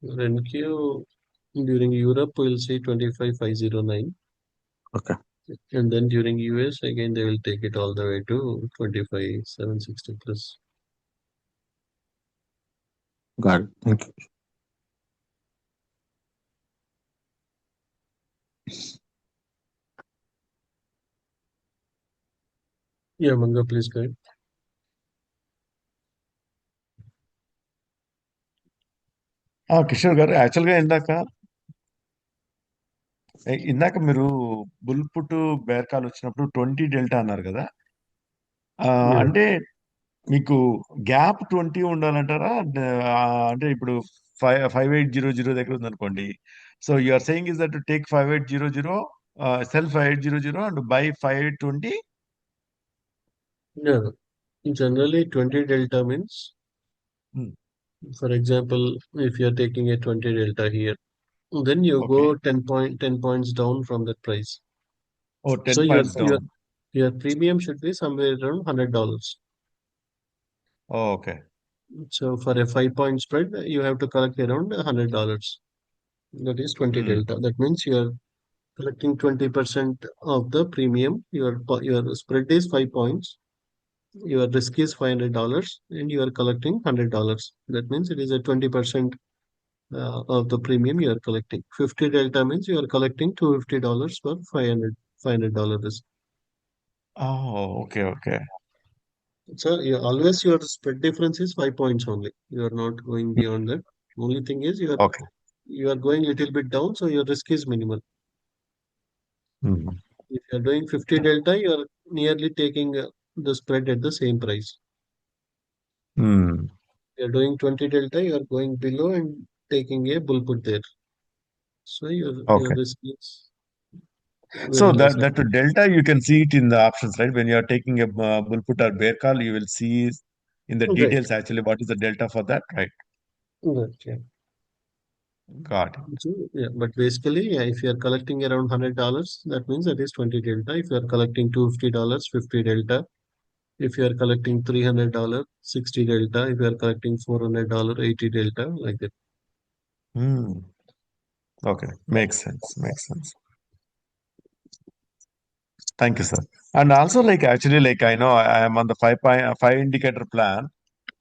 NQ during Europe we'll see 25,509. Okay. And then during US again they will take it all the way to 25,760 plus. Got it. Thank you. Yeah, Manga, please go ahead. Kishore గారు యాక్చువల్గా ఇందాక మీరు bull put bear call వచ్చినప్పుడు 20 delta అన్నారు కదా. Yeah. అంటే మీకు gap 20 ఉండాలంటారా? అంటే ఇప్పుడు 5800 దగ్గర ఉందనుకోండి. So you are saying is that to take 5800 sell 500 and buy 520? Yeah, generally 20 delta means, Hmm. for example, if you're taking a 20 delta here, then you Okay. go 10 points down from that price. Oh, So 10 points down. your premium should be somewhere around $100. Oh, okay. So for a 5 point spread, you have to collect around $100. That is 20 Hmm. delta. That means you are collecting 20% of the premium. Your spread is 5 points. Your risk is $500, and you are collecting $100. That means it is a 20% of the premium you are collecting. 50 delta means you are collecting $250 for $500 risk. Oh, okay, okay. So always your spread difference is 5 points only. You are not going beyond that. Only thing is Okay. you are going little bit down, so your risk is minimal. Hmm. If you are doing 50 delta, you are nearly taking the spread at the same price. Hmm. If you are doing 20 delta, you are going below and taking a bull put there. So your Okay. risk is So very less. that delta you can see it in the options, right? When you are taking a bull put or bear call, you will see in the Right. details actually what is the delta for that, right? Right. Yeah. Got it. So, yeah, but basically, yeah, if you are collecting around $100, that means that is 20 delta. If you are collecting $250, 50 delta. If you are collecting $300, 60 delta. If you are collecting $400, 80 delta, like that. Hmm. Okay. Makes sense. Makes sense. Thank you, sir. And also, like actually, like I know I am on the five indicator plan.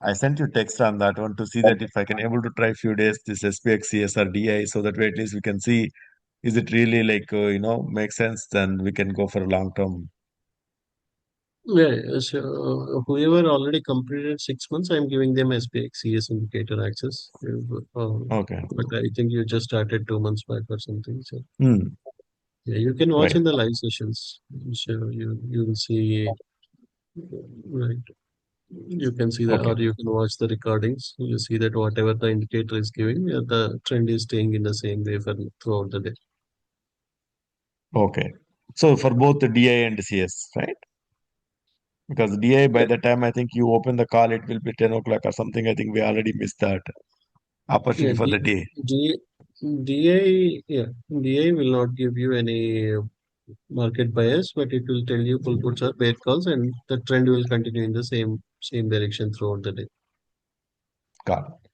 I sent you text on that one to see that if I can able to try few days this SPX, CSR, DI, so that way at least we can see is it really like makes sense. Then we can go for a long term. Yeah, so whoever already completed 6 months, I'm giving them SPX CS indicator access. Okay. But I think you just started 2 months back or something. So Hmm. yeah, you can watch Right. in the live sessions. So you will see, right? You can see that, Okay. or you can watch the recordings. You see that whatever the indicator is giving, the trend is staying in the same way for throughout the day. Okay. So for both the DI and CS, right? Because DI by Yeah, the time I think you open the call, it will be 10 o'clock or something. I think we already missed that yeah. opportunity for the day. DI, yeah, DI will not give you any market bias, but it will tell you pull puts or bear calls, and the trend will continue in the same direction throughout the day. Got it.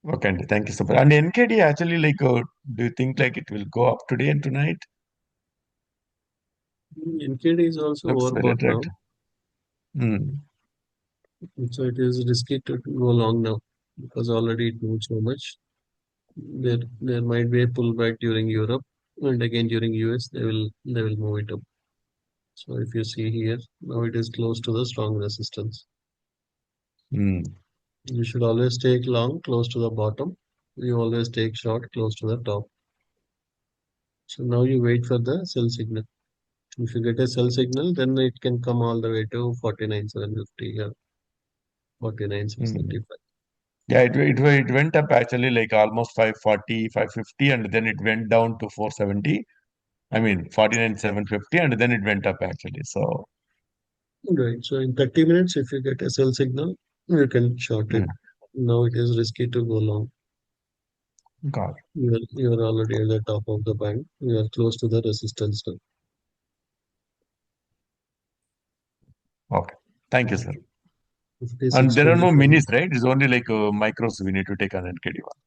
Okay, Andy, thank you so much. And NKD actually, like, do you think like it will go up today and tonight? NKD is also Looks very overbought now, attractive. Hmm. so it is risky to go long now because already it moved so much. There might be a pullback during Europe, and again during US they will move it up. So if you see here, now it is close to the strong resistance. Hmm. You should always take long close to the bottom. You always take short close to the top. So now you wait for the sell signal. If you get a sell signal, then it can come all the way to 49,750 or Hmm. 49,635. Yeah, it went up actually like almost 540, 550, and then it went down to 470. I mean, 49,750, and then it went up actually. So, Right. So in 30 minutes, if you get a sell signal, you can short it. hmm, Now it is risky to go long. got it. You are already at the top of the band. You are close to the resistance now. Okay. Thank you, sir. 56, And there are no 27. minis, right? It's only like micros we need to take on NKD one.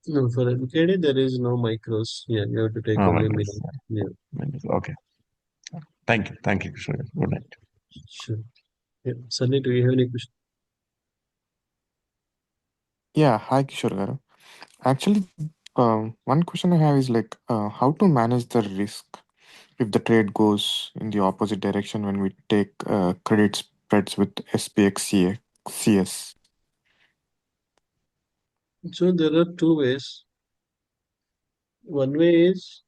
No, for NKD, there is no micros. Yeah, you have to take Oh, only micros. mini. Yeah. Yeah, Minis. Okay. Thank you. Thank you, Kishore. Good night. sure. Yeah. Sunny, do you have any questions? Yeah, hi Kishore garu. Actually, one question I have is like how to manage the risk if the trade goes in the opposite direction when we take credit spreads with SPX CS. So there are two ways. One way is,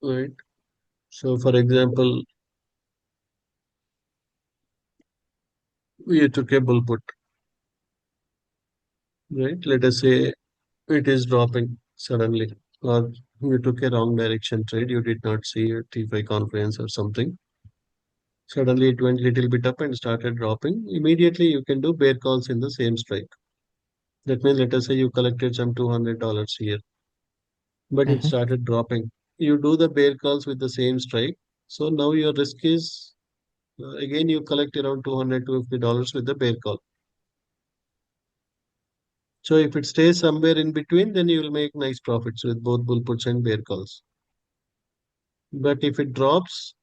right? So for example, you took a bull put. right? Let us say it is dropping suddenly, or you took a wrong direction trade. You did not see a T5 confluence or something. Suddenly it went little bit up and started dropping. Immediately you can do bear calls in the same strike. That means let us say you collected some $200 here, but it Mm-hmm. started dropping. You do the bear calls with the same strike. So now your risk is again you collect around $200 to $50 with the bear call. So if it stays somewhere in between, then you will make nice profits with both bull puts and bear calls. But if it drops,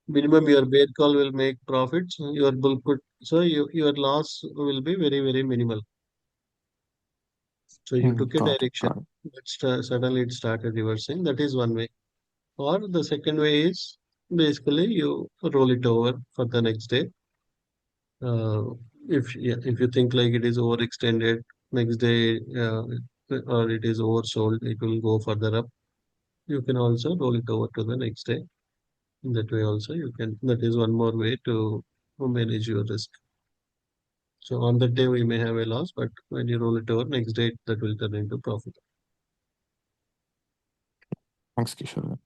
minimum your bear call will make profits, your bull put, so your loss will be very, very minimal. So you took a Got it. direction, Got it. but suddenly it started reversing. That is one way. Or the second way is basically you roll it over for the next day. Uh, if you think like it is overextended, next day or it is oversold, it will go further up. You can also roll it over to the next day. In that way also you can. That is one more way to manage your risk. So on that day we may have a loss, but when you roll it over next day, that will turn into profit. Thanks, Kishore.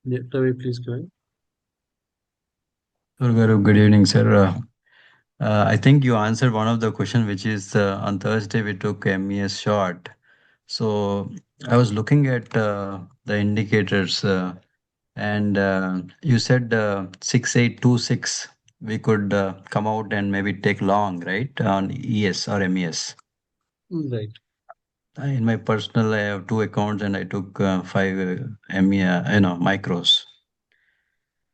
Yeah, Ravi, please go ahead. Sure, Gaurav, good evening, sir. I think you answered one of the question, which is on Thursday we took MES short. So I was looking at the indicators, and you said 6826 we could come out and maybe take long, right, on ES or MES. Right. In my personal, I have two accounts and I took five MES, micros.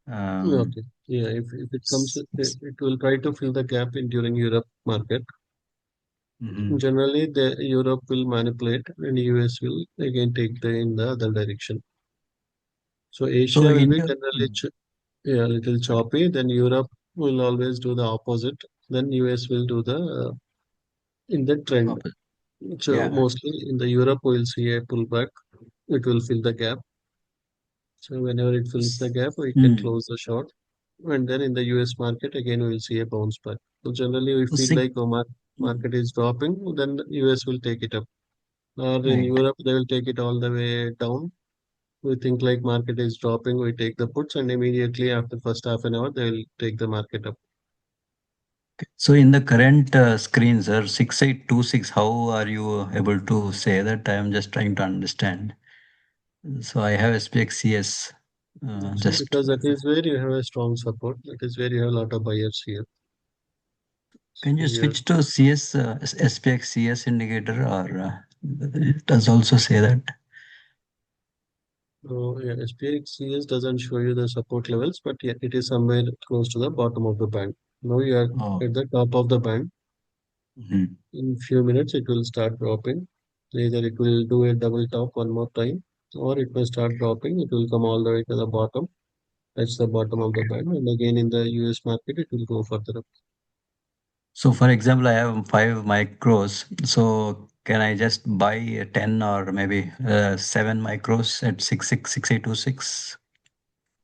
Um, Okay. Yeah, if it comes, it will try to fill the gap in during Europe market. mhm. Generally, the Europe will manipulate and US will again take the in the other direction. So So Asia will in be your generally yeah, little choppy. Then Europe will always do the opposite. Then US will do the in the trend. So yeah. mostly in the Europe, we'll see a pullback. It will fill the gap. So whenever it fills the gap, we can Mm. close the short. And then in the US market, again, we'll see a bounce back. So generally, we So feel six, like market is dropping, then US will take it up. Or in right. Europe, they will take it all the way down. We think like market is dropping, we take the puts, and immediately after first half an hour, they will take the market up. So in the current screen, sir, 6826, how are you able to say that? I am just trying to understand. So I have SPXCS. So Just because that is where you have a strong support, that is where you have a lot of buyers here. can So you yeah. switch to CS, SPXCS indicator, or it does also say that? So yeah, SPX doesn't show you the support levels, but yeah, it is somewhere close to the bottom of the band. Now you are Oh, at the top of the band. mhm. In few minutes, it will start dropping. Either it will do a double top one more time, or it may start dropping. It will come all the way to the bottom. That's the bottom of the Okay. band. And again, in the US market, it will go further up. So for example, I have five micros. So can I just buy 10 or maybe seven micros at 6826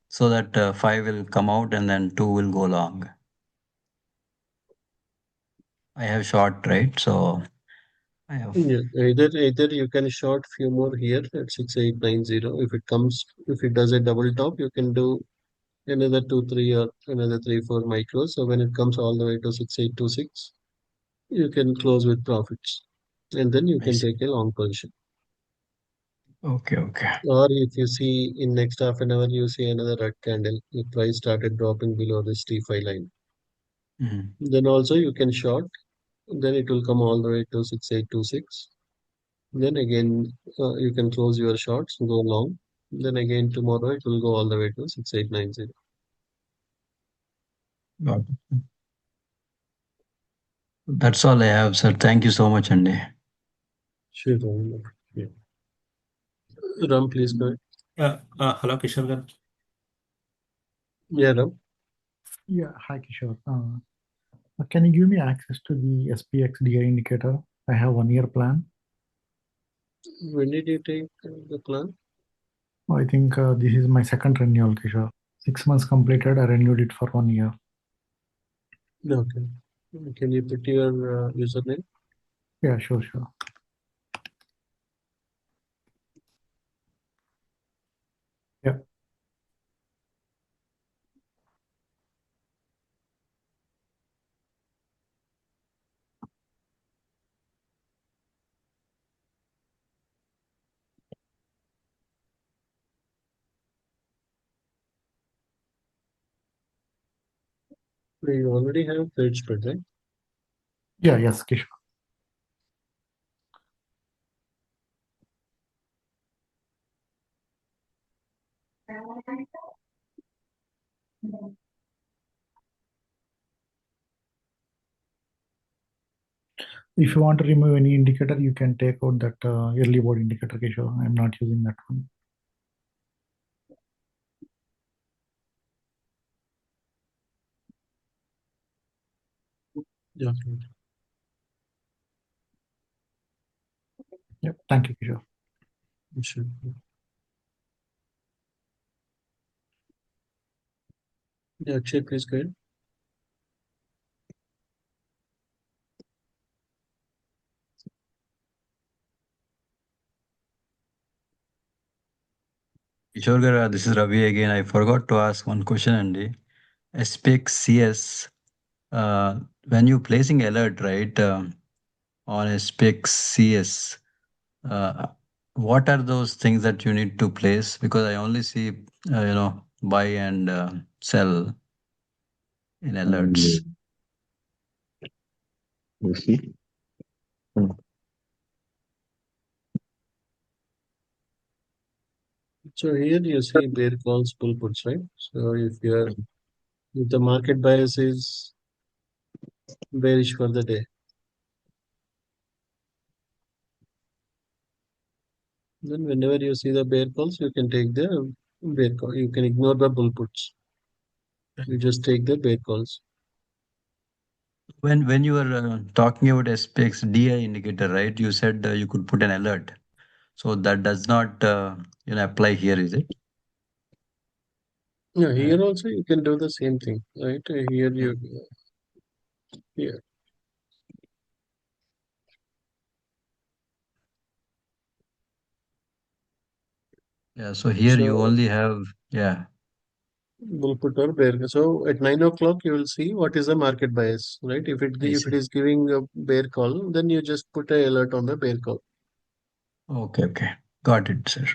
so that five will come out and then two will go long? I have short, right? So I have. Yeah, either you can short few more here at 6890. If it does a double top, you can do another two, three, or another three, four micros. So when it comes all the way to 6826, you can close with profits, and then you I can see. take a long position. Okay, okay. Or if you see in next half an hour, you see another red candle, the price started dropping below this T5 line. Mhm. Then also you can short, then it will come all the way to 6826. Then again, you can close your shorts, go long. Then again tomorrow it will go all the way to 6890. Got it. That's all I have, sir. Thank you so much, Andy. Sure. Yeah. Ram, please go ahead. Hello, Kishore garu. Yeah, Ram. Yeah, hi Kishore. Can you give me access to the SPX DI indicator? I have 1 year plan. When did you take the plan? I think this is my second renewal, Kishore. 6 months completed, I renewed it for 1 year. Okay. Can you put your username? Yeah, sure. Yeah. You already have trade spread, right? Yeah, yes, Kishore. If you want to remove any indicator, you can take out that early board indicator, Kishore. I'm not using that one. Yeah. Yep. Thank you, Kishore. Sure. Yeah, Akshay, please go ahead. Kishore Gara, this is Ravi again. I forgot to ask one question, Andy. SPX CS, when you placing alert, right, on SPX CS, what are those things that you need to place? Because I only see, buy and sell in alerts. You see? So here you see bear calls, pull puts, right? So if the market bias is bearish for the day, then whenever you see the bear calls, you can take the bear call. You can ignore the bull puts. You just take the bear calls. When you were talking about SPX DI indicator, right? You said you could put an alert. So that does not apply here, is it? Yeah, here also you can do the same thing, right? Here you here. Yeah. So here you So only have, yeah. bull put or bear. So at 9 o'clock you will see what is the market bias, right? I If it see. is giving a bear call, then you just put a alert on the bear call. Okay. Got it, sir.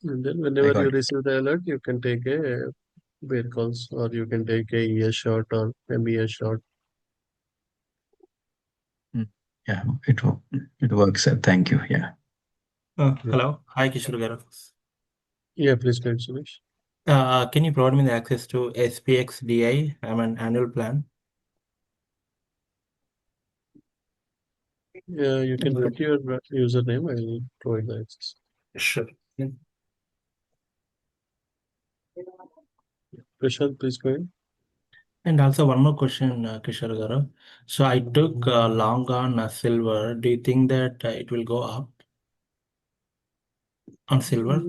And then I whenever got you it. receive the alert, you can take a bear calls or you can take a ES shot or MBS shot. Mm. Yeah, it works, sir. Thank you. Yeah. Yeah, Hello. Hi, Kishore Garu. yeah, please go ahead, Suresh. Can you provide me the access to SPX DI? I'm an annual plan. Yeah, you can put your username. I will provide the access. Sure. Prashant, please go ahead. And also one more question, Kishore Garu. So I took long on silver. Do you think that it will go up on silver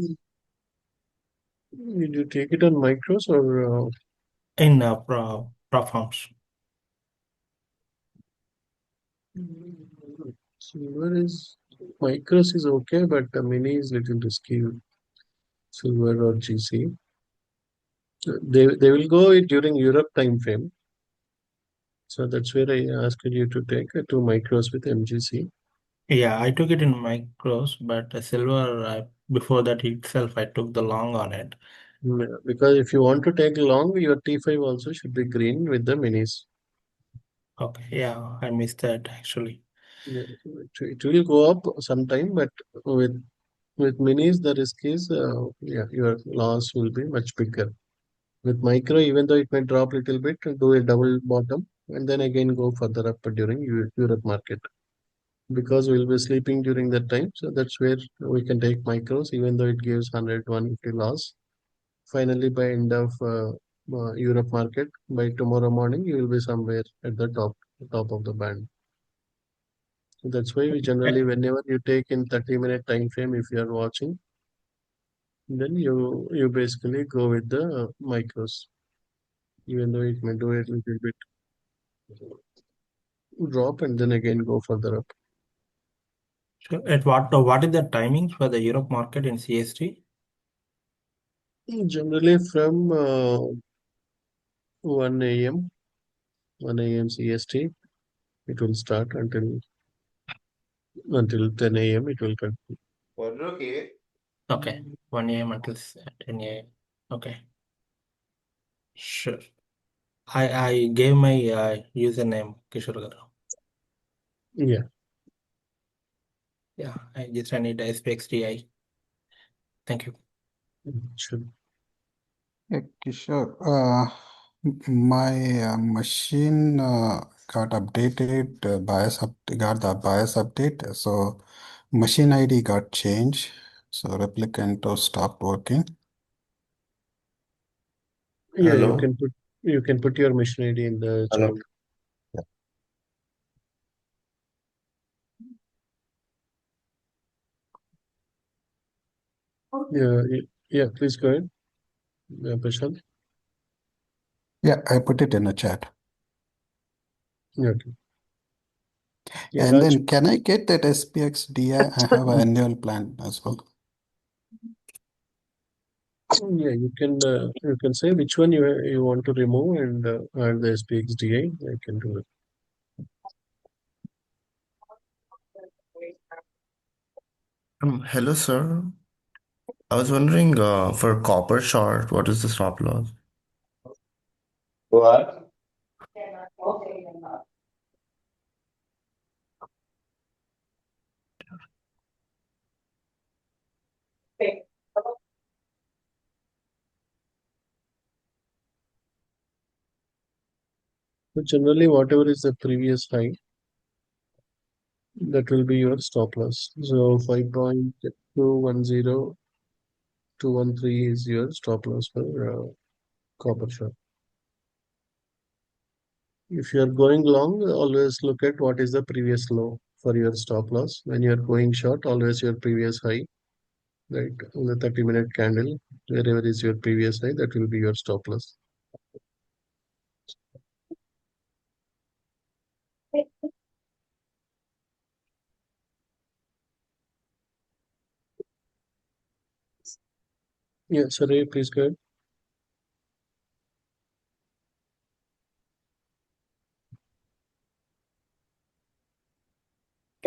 Did you take it on micros or in prop firms? silver is micros is okay, but mini is little risky. Silver or GC. They will go it during Europe time frame. So that's where I asked you to take two micros with MGC. Yeah, I took it in micros, but silver, before that itself, I took the long on it. Because if you want to take long, your T5 also should be green with the minis. Okay, yeah, I missed that actually. Yeah, it will go up sometime, but with minis, the risk is your loss will be much bigger. With micro, even though it may drop a little bit, do a double bottom and then again go further up during Europe market. Because we'll be sleeping during that time, so that's where we can take micros, even though it gives 100, 150 loss. Finally, by end of Europe market, by tomorrow morning, you will be somewhere at the top of the band. So that's why we generally, whenever you take in 30-minute time frame, if you are watching, then you basically go with the micros, even though it may do a little bit. drop and then again go further up. So at what is the timing for the Europe market in CST? Generally from 1 a.m. 1 a.m. CST, it will start until 10 a.m. it will continue. Okay, 1 a.m. until 10 a.m. Okay, sure. I gave my username Kishore Garu. Yeah. Yeah, I need SPXDI. Thank you. Sure. Yeah, Kishore, my machine got updated, got the BIOS update, so machine ID got changed, so replicant stopped working. Yeah, Hello? you can put your machine ID in the Hello. chat. Yeah, please go ahead. Prashant. Yeah, I put it in the chat. Okay. Yeah, And Raj. then can I get that SPX DI? I have an annual plan as well. Yeah, you can say which one you want to remove and add the SPXDA. I can do it. Hello, sir. I was wondering, for copper short, what is the stop loss? What? So generally, whatever is the previous high, that will be your stop loss. So 5.210 213 is your stop loss for copper short. If you are going long, always look at what is the previous low for your stop loss. When you are going short, always your previous high, right? On the 30-minute candle, wherever is your previous high, that will be your stop loss. Yeah, sorry, please go ahead.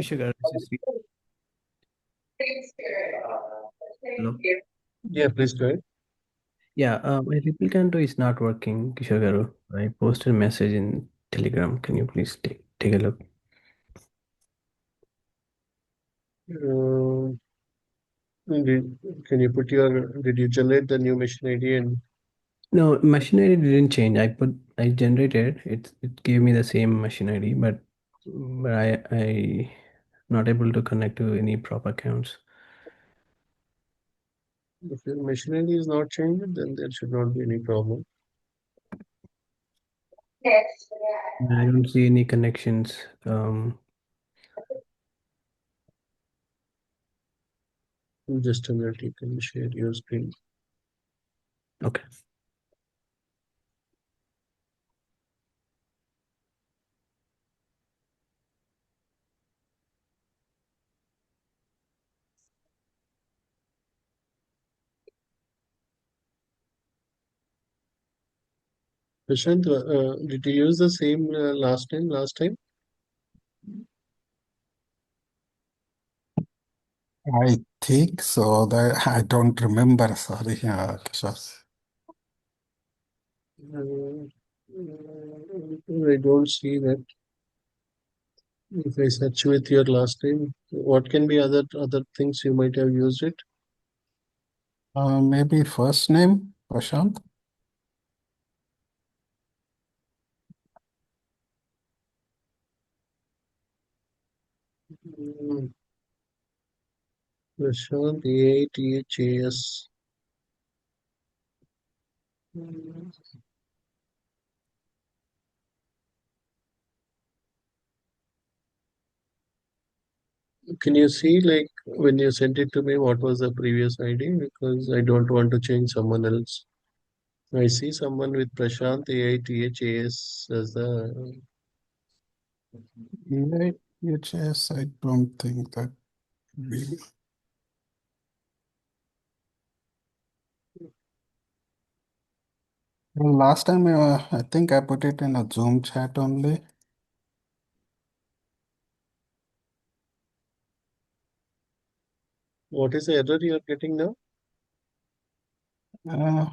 Sugar, this is hello. Yeah, please go ahead. Yeah, my replicant is not working, Kishore Garu. I posted a message in Telegram. Can you please take a look? Did you generate the new machine ID and No, machine ID didn't change. I generated it gave me the same machine ID, but I not able to connect to any proper accounts. if your machine ID is not changed, then there should not be any problem. I don't see any connections. Just a minute, you can share your screen. Okay. Prashant, did you use the same last time? I think so. That I don't remember. Sorry, Kishore. I don't see that. If I search with your last name, what can be other things you might have used it? Maybe first name, Prashant. Prashant, AITHAS. Can you see like when you sent it to me, what was the previous ID? Because I don't want to change someone else. I see someone with Prashant AITHAS as the EHS, I don't think that we. Well, last time I think I put it in a Zoom chat only. What is the error you are getting now? Uh,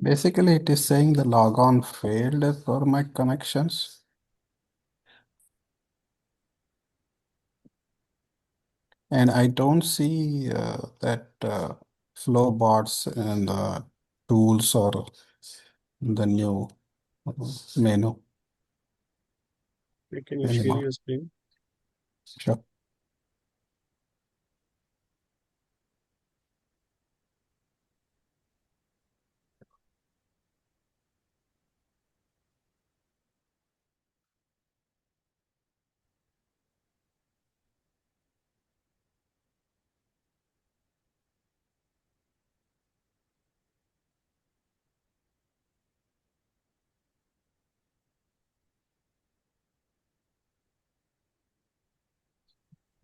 Basically, it is saying the logon failed for my connections. And I don't see that flow bots and the tools or the new menu Can you share anymore. your screen? Sure.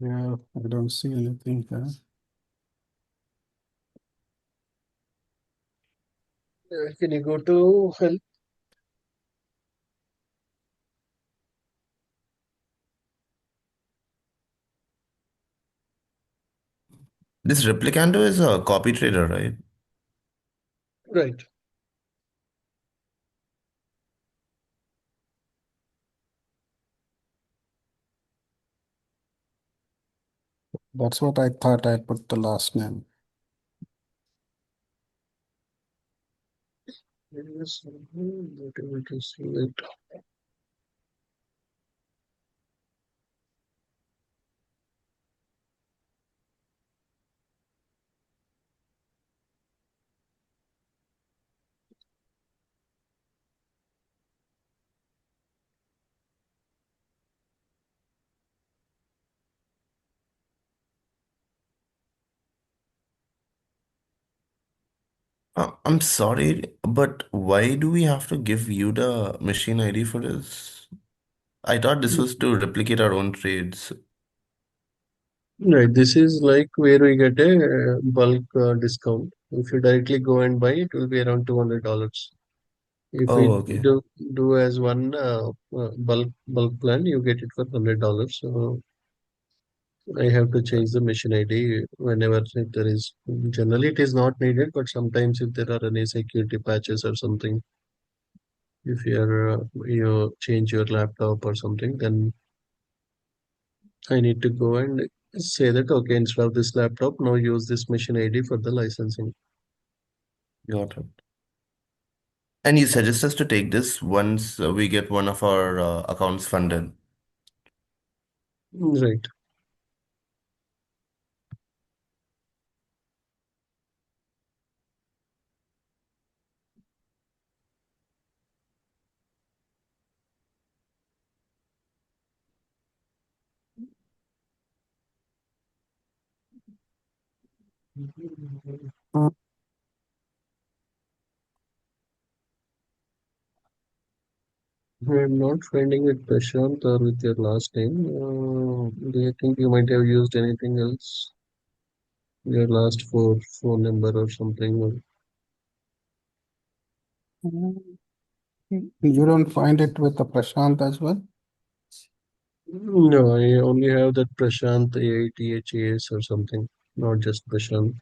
Yeah, I don't see anything here. Can you go to help? This Replicando is a copy trader, right? Right. That's what I thought. I put the last name. Yes, not able to see it. I'm sorry, but why do we have to give you the machine ID for this? I thought this was to replicate our own trades. Right, this is like where we get a bulk discount. If you directly go and buy, it will be around $200. If we Oh, okay. do as one bulk plan, you get it for $100. So I have to change the machine ID whenever if there is. Generally, it is not needed, but sometimes if there are any security patches or something, if you change your laptop or something, then I need to go and say that okay, instead of this laptop, now use this machine ID for the licensing. Got it. And you suggest us to take this once we get one of our accounts funded. Right. Mm. I'm not finding it Prashant or with your last name. Do you think you might have used anything else? Your last four phone number or something? You don't find it with the Prashant as well? No, I only have that Prashant AITHAS or something, not just Prashant.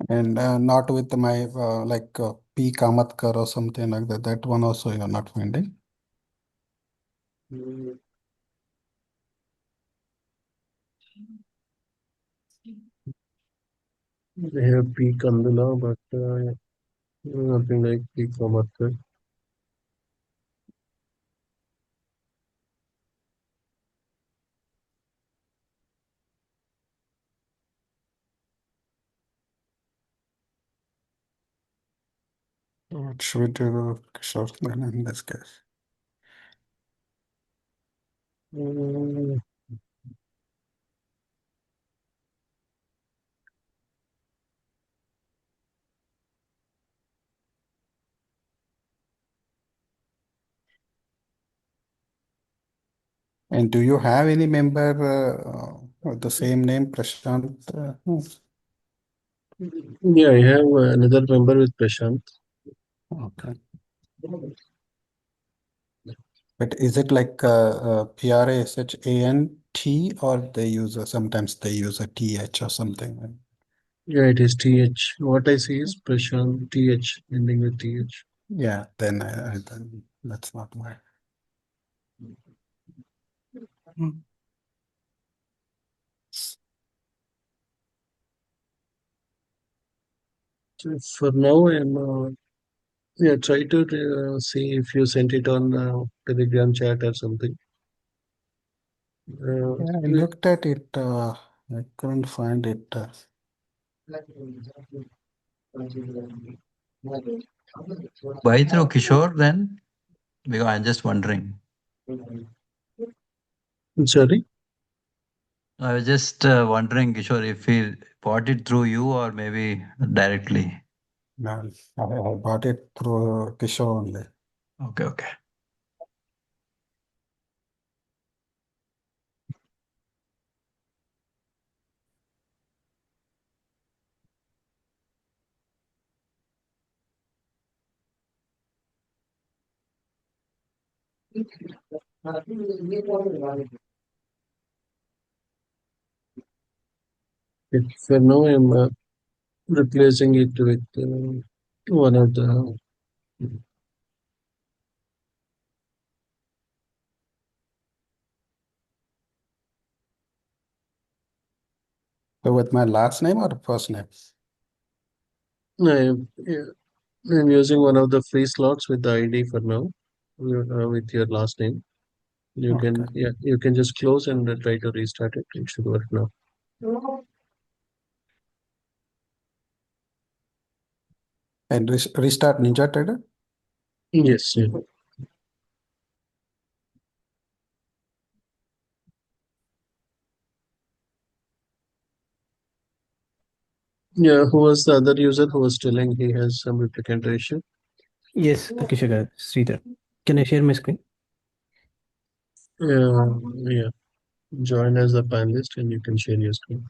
And not with my like P. Kamatkar or something like that. That one also you're not finding. Mm, I have P. Kandula, but nothing like P. Kamatkar. What should we do, Kishore, then in this case? Mm, And do you have any member with the same name, Prashant? Yeah, I have another member with Prashant. Okay. But is it like Prashant or they use sometimes they use a TH or something? Yeah, it is TH. What I see is Prashant TH, ending with TH. Yeah, then then that's not why. So for now, I'm yeah, try to see if you sent it on Telegram chat or something. Yeah, I looked at it. I couldn't find it. Why through Kishore then? Because I'm just wondering. Sorry? I was just wondering, Kishore, if he bought it through you or maybe directly. No, I bought it through Kishore only. Okay, okay. For now, I'm replacing it with one of the. So with my last name or first name? I'm using one of the free slots with the ID for now, with your last name. You Okay. can, yeah, you can just close and try to restart it. It should work now. And restart Ninja Trader? Yes. Yeah. Yeah. Who was the other user who was telling he has some replicant issue? Yes, Kishore, Sridhar. Can I share my screen? Yeah. Join as a panelist and you can share your screen.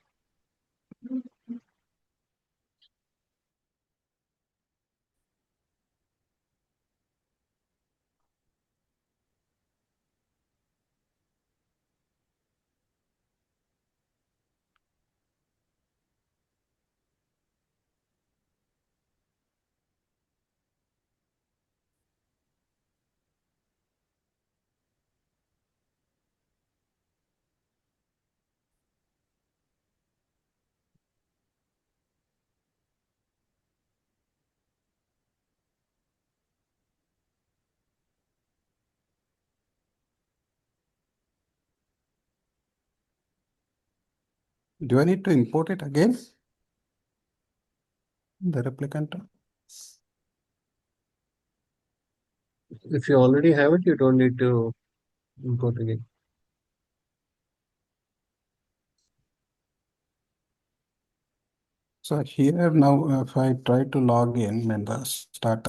Do I need to import it again? The replicant? If you already have it, you don't need to import again. So here now, if I try to log in and start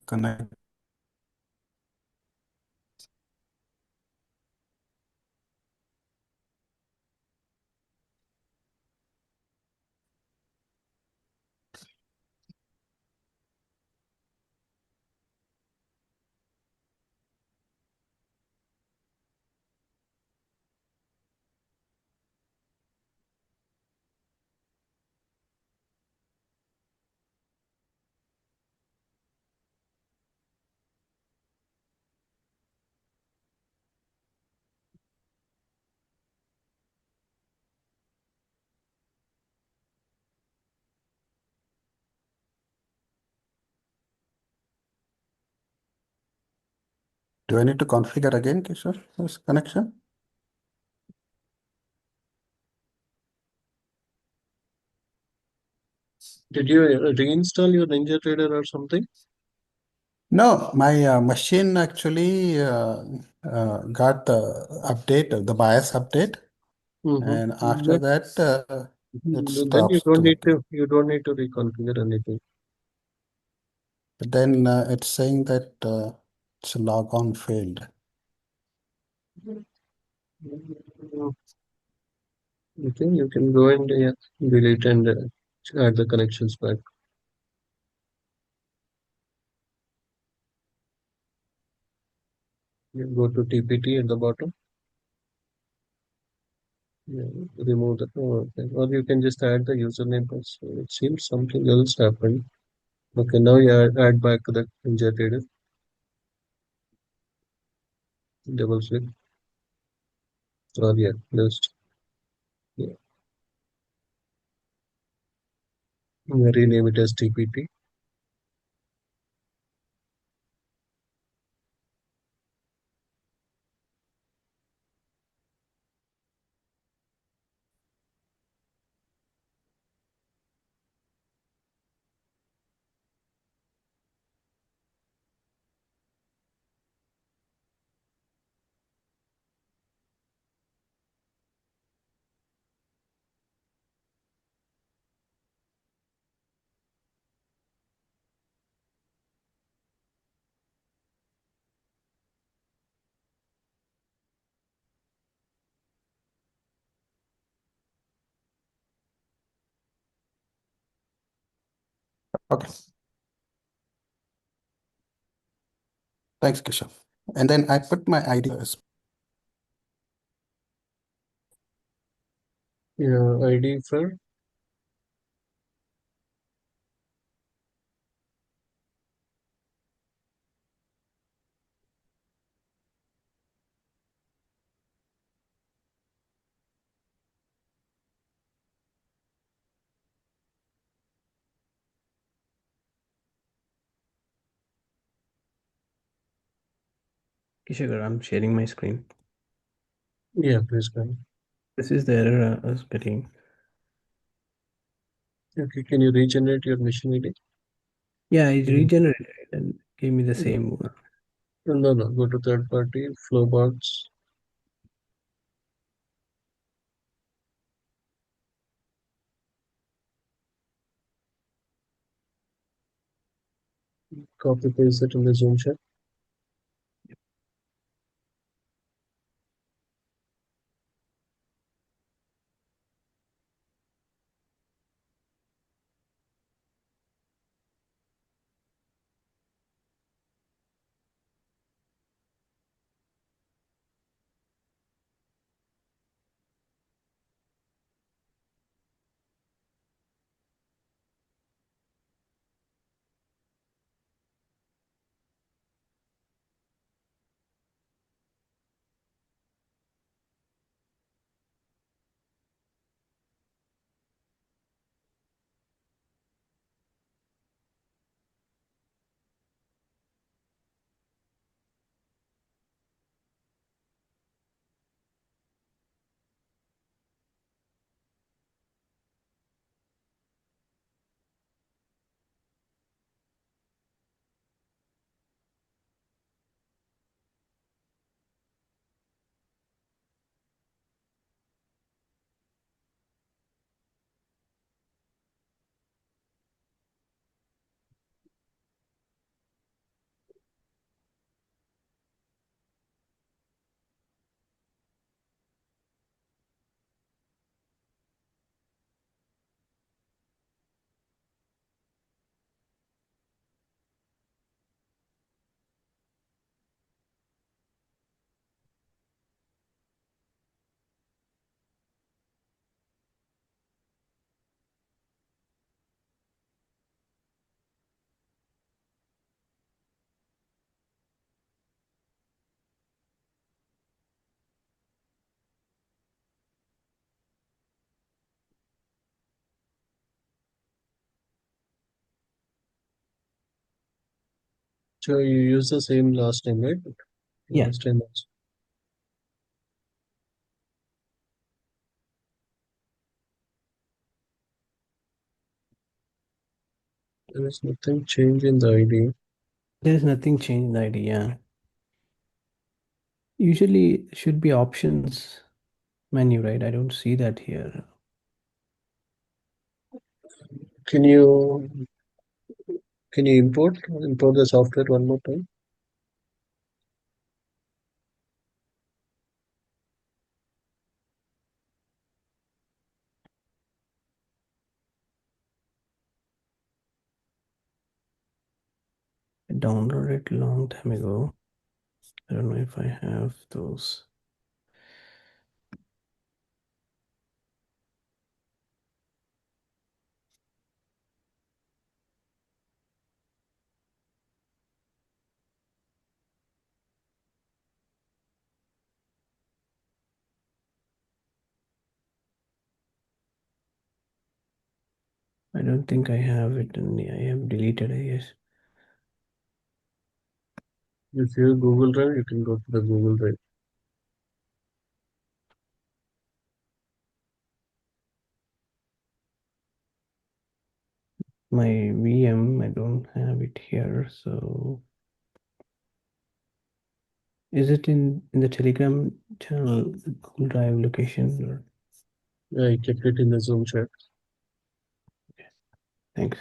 connect. Do I need to configure again, Kishore, this connection? Did you reinstall your Ninja Trader or something? No, my machine actually got the update, the BIOS update, and after But, that it but then stops to work. you don't need to reconfigure anything. But then it's saying that it's log on failed. Okay, you can go and delete and add the connections back. You go to TPT at the bottom. Yeah, remove the okay. Or you can just add the username password. It seems something else happened. Okay, now you add back the injected double click. Or yeah, just yeah. Rename it as TPT. Okay. Thanks, Kishore. And then I put my ID as Yeah, ID for Kishore, I'm sharing my screen. yeah, please go. This is the error I was getting. Okay, can you regenerate your machine ID? Yeah, it regenerated and gave me the same one. No, go to third party, Flowbox. Copy paste it in the Zoom chat. So you use the same last name, right? Yeah. Last time also. There is nothing change in the ID. There is nothing changed in the ID, yeah. Usually should be options menu, right? I don't see that here. Can you import the software one more time? I downloaded it long time ago. I don't know if I have those. I don't think I have it, and I have deleted, I guess. If you have Google Drive, you can go to the Google Drive. My VM, I don't have it here, so is it in the Telegram channel Google Drive location or? Yeah, I kept it in the Zoom chat. Okay. Thanks.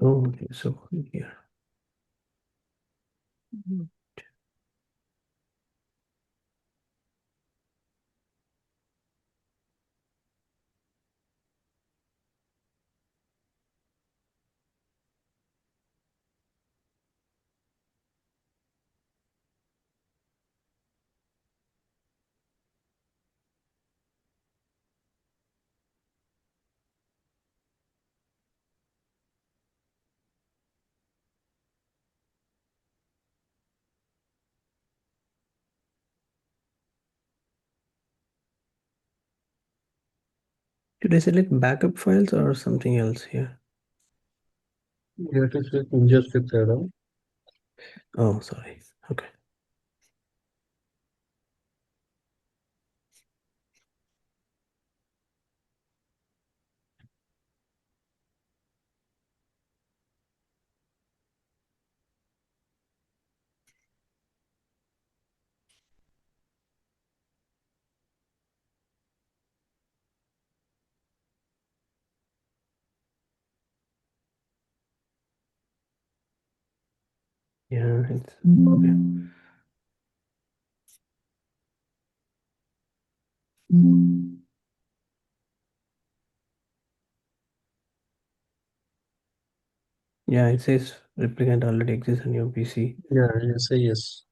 Oh, okay, so here. Should I select backup files or something else here? You have to just flip that on. Oh, sorry. Okay. Yeah, it's okay. Yeah, it says replicant already exists on your PC. Yeah, you say yes.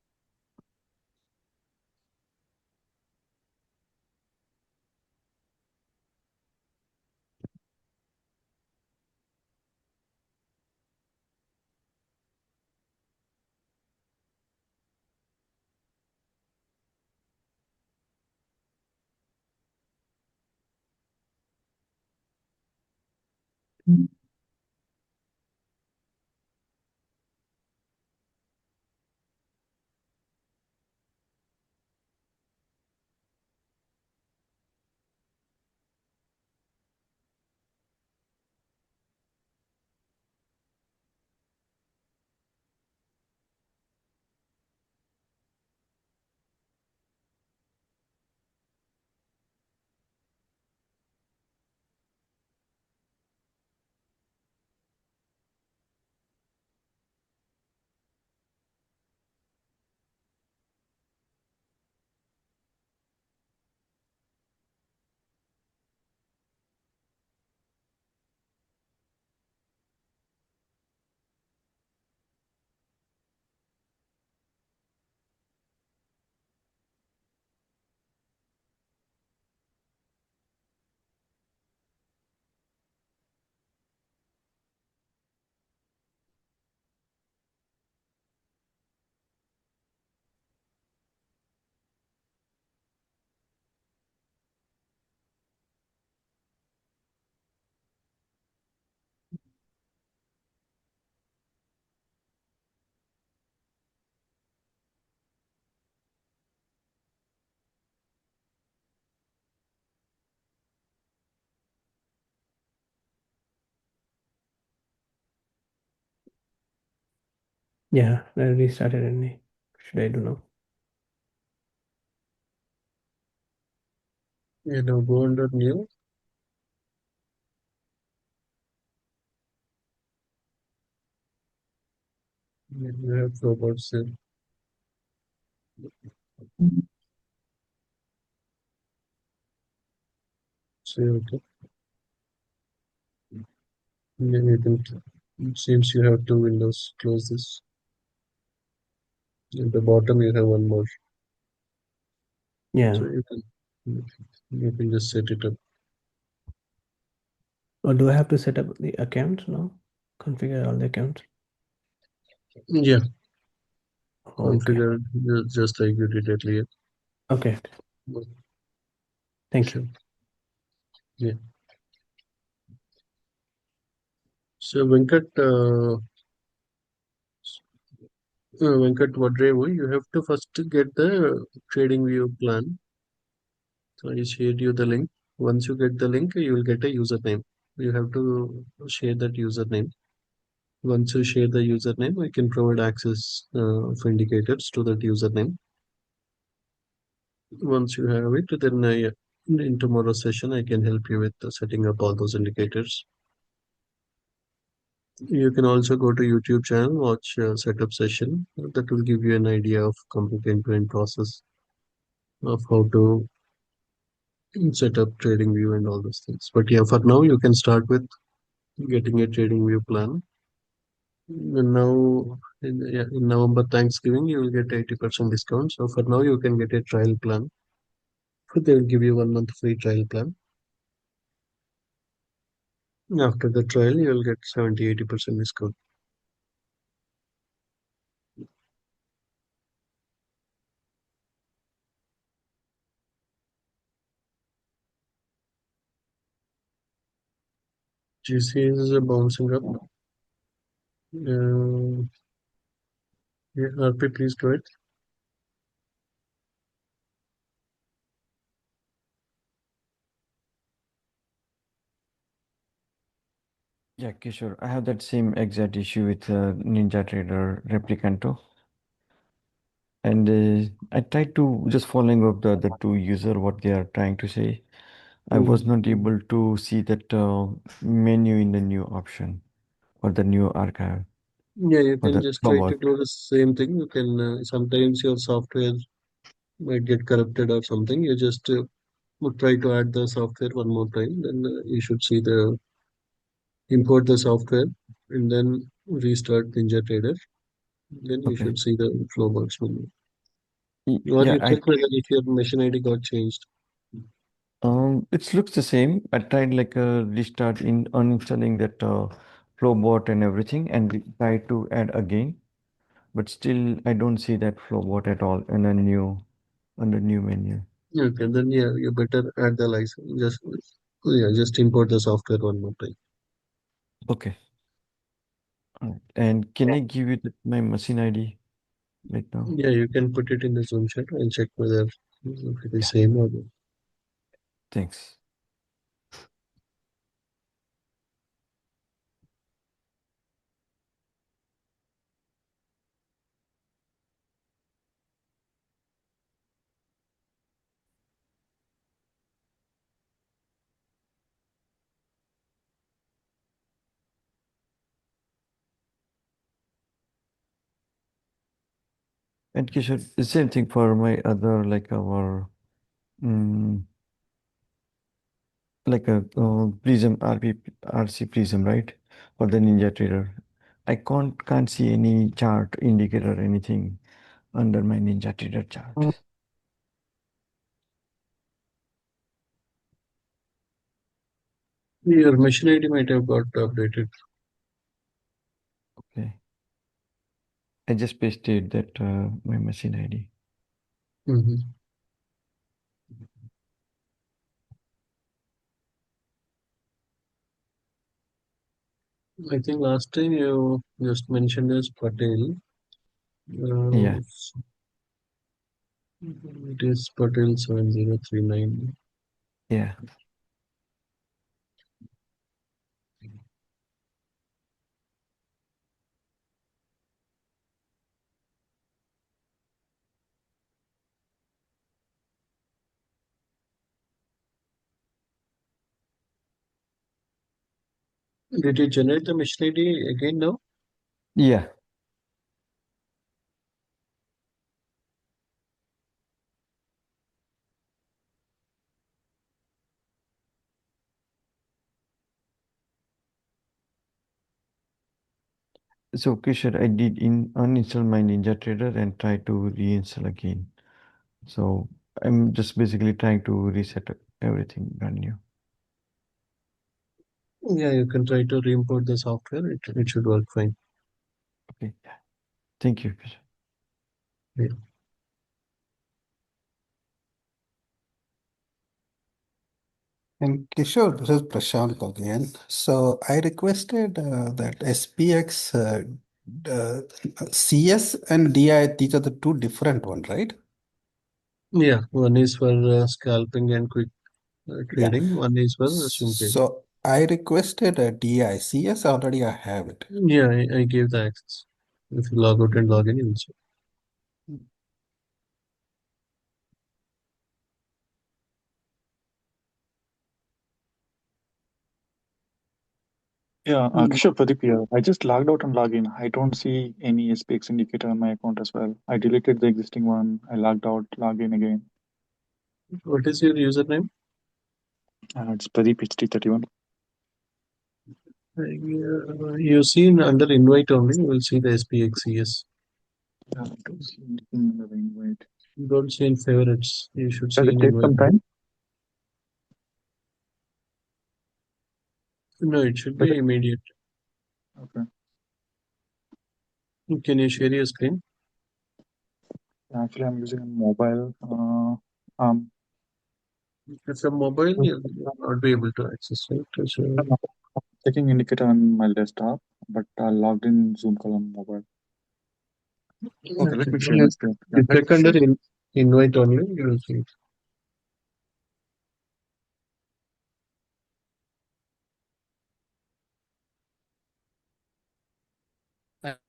Yeah, I restarted NA. Should I do now? Yeah, now go under new. You have robots there. Say okay. Then you can. It seems you have two windows. Close this. At the bottom, you have one more. Yeah. So you can just set it up. Or do I have to set up the account now? Configure all the accounts? Yeah, Okay. configure just like you did earlier. Okay. But Thank you. sure. Yeah. So Venkat Vadrevu, you have to first get the trading view plan. So I shared you the link. Once you get the link, you will get a username. You have to share that username. Once you share the username, I can provide access of indicators to that username. Once you have it, then yeah, in tomorrow's session, I can help you with setting up all those indicators. You can also go to YouTube channel, watch setup session. That will give you an idea of complete end-to-end process of how to set up trading view and all those things. But yeah, for now, you can start with getting a trading view plan. And now, in November Thanksgiving, you will get 80% discount. So for now, you can get a trial plan. They will give you 1 month free trial plan. After the trial, you will get 70-80% discount. GC is bouncing up. Yeah, RP, please go ahead. Yeah, Kishore, I have that same exact issue with NinjaTrader Replicanto. And I tried to just following up the two user what they are trying to say. I was not able to see that menu in the new option or the new archive Yeah, you or can the just try to robot. do the same thing. You can sometimes your software might get corrupted or something. You just try to add the software one more time. Then you should see the import the software and then restart NinjaTrader. Then you Okay. should see the flow box menu. Or Yeah, you check whether if your machine ID got changed. it looks the same. I tried like restart in uninstalling that Flowbot and everything and try to add again. But still, I don't see that Flowbot at all in a new on the new menu. Okay, then yeah, you better add the license. Just import the software one more time. Okay. All right. And can I give you my machine ID right now? Yeah, you can put it in the Zoom chat and check whether if it is Yeah. same or not. Thanks. And Kishore, the same thing for my other like our mm, like a Prism RC Prism, right? For the NinjaTrader. I can't see any chart indicator or anything under my NinjaTrader chart. Your machine ID might have got updated. Okay. I just pasted that my machine ID. Mhm. I think last time you just mentioned as Patel. Yeah. It is Patel 7039. Yeah. Did you generate the mission ID again now? Yeah. So Kishore, I did uninstall my NinjaTrader and try to reinstall again. So I'm just basically trying to reset everything brand new. Yeah, you can try to re-import the software. It should work fine. Okay. Thank you, Kishore. Yeah. And Kishore, this is Prashant again. So I requested that SPX, CS and DI, these are the two different ones, right? Yeah, one is for scalping and quick Yeah. trading. One is for swing trading. So I requested a DI. CS already I have it. Yeah, I gave the access. If you log out and log in, you will see. Yeah, Kishore Pradeep here. I just logged out and logged in. I don't see any SPX indicator on my account as well. I deleted the existing one. I logged out, logged in again. What is your username? It's Pradeep HT31. You see under invite only, you will see the SPXCS. Yeah, I don't see anything in the invite. You don't see in favorites. You should Does see it in take invite. some time? No, it should be immediate. Okay. Can you share your screen? Actually, I'm using a mobile. If a mobile, you will not be able to access it. So, I'm checking indicator on my desktop, but I logged in Zoom call on mobile. Okay, let me share my screen. Yeah, you let check me share. under invite only, you will see it.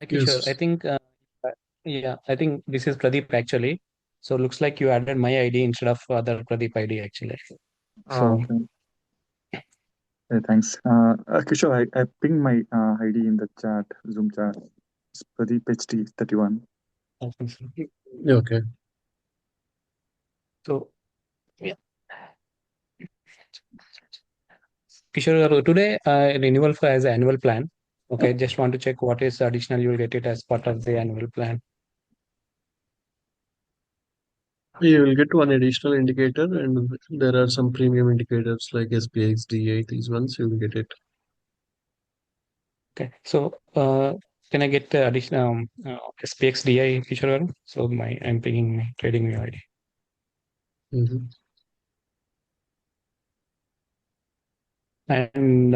Kishore, Yes. I think, yeah, I think this is Pradeep actually. So looks like you added my ID instead of other Pradeep ID actually. So Okay. Hey, thanks. Kishore, I pinged my ID in the chat, Zoom chat. It's Pradeep HT31. Okay. so yeah, Kishore, today renewal for as an annual plan. Okay, just want to check what is additional you will get it as part of the annual plan. You will get one additional indicator, and there are some premium indicators like SPX, DA, these ones, you will get it. Okay, so can I get the additional SPX DI Kishore? So I'm picking my trading view ID. And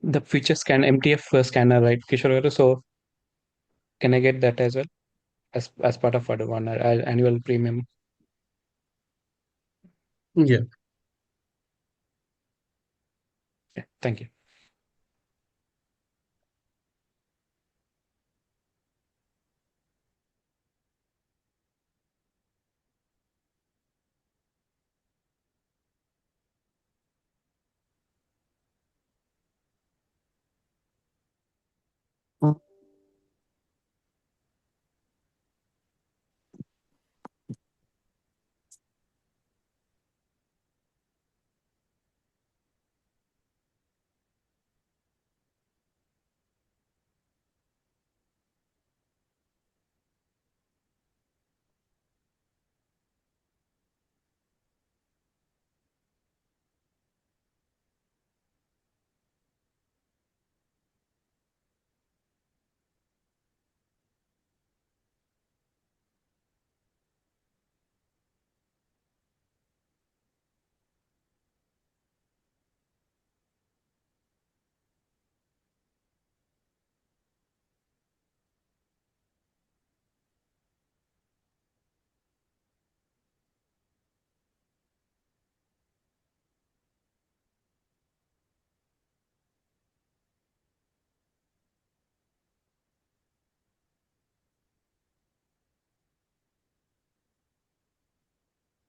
the future scan MTF scanner, right, Kishore? So can I get that as well as part of one annual premium? Yeah. Yeah, thank you.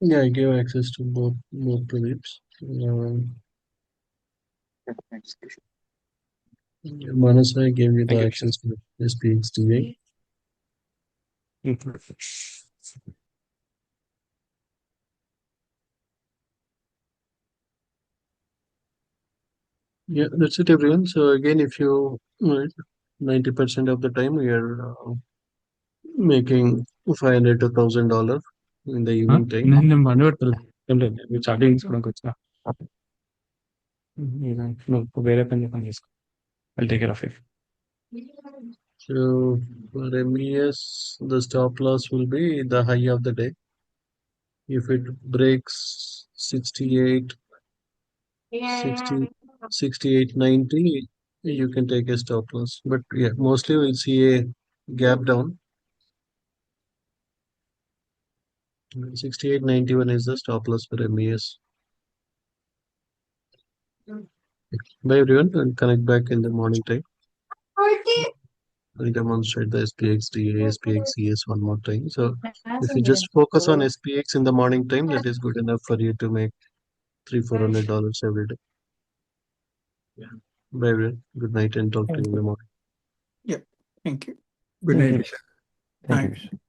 Yeah, I gave access to both Pradeeps. Yeah, thanks, Kishore. Manas, I gave you Thank the you. access to SPXDA. Yeah, that's it, everyone. So again, if you 90% of the time we are making $500 to $1,000 in the evening time. నేను మనవట్లేదు ఏం లేదు మీరు charting తీసుకోవడానికి వచ్చిన నువ్వు వేరే పని చేసుకో I take care of it So for MES, the stop loss will be the high of the day. If it breaks 68, 60, 68, 90, you can take a stop loss. But yeah, mostly we'll see a gap down. 68.91 is the stop loss for MES. Bye everyone, and connect back in the morning time. I'll demonstrate the SPXDA, SPXCS one more time. So if you just focus on SPX in the morning time, that is good enough for you to make $300-400 every day. Yeah. Bye everyone. Good night and talk to you in the morning. Yeah. Thank you. Good night, Thank you. Vishal. Thank Night. you.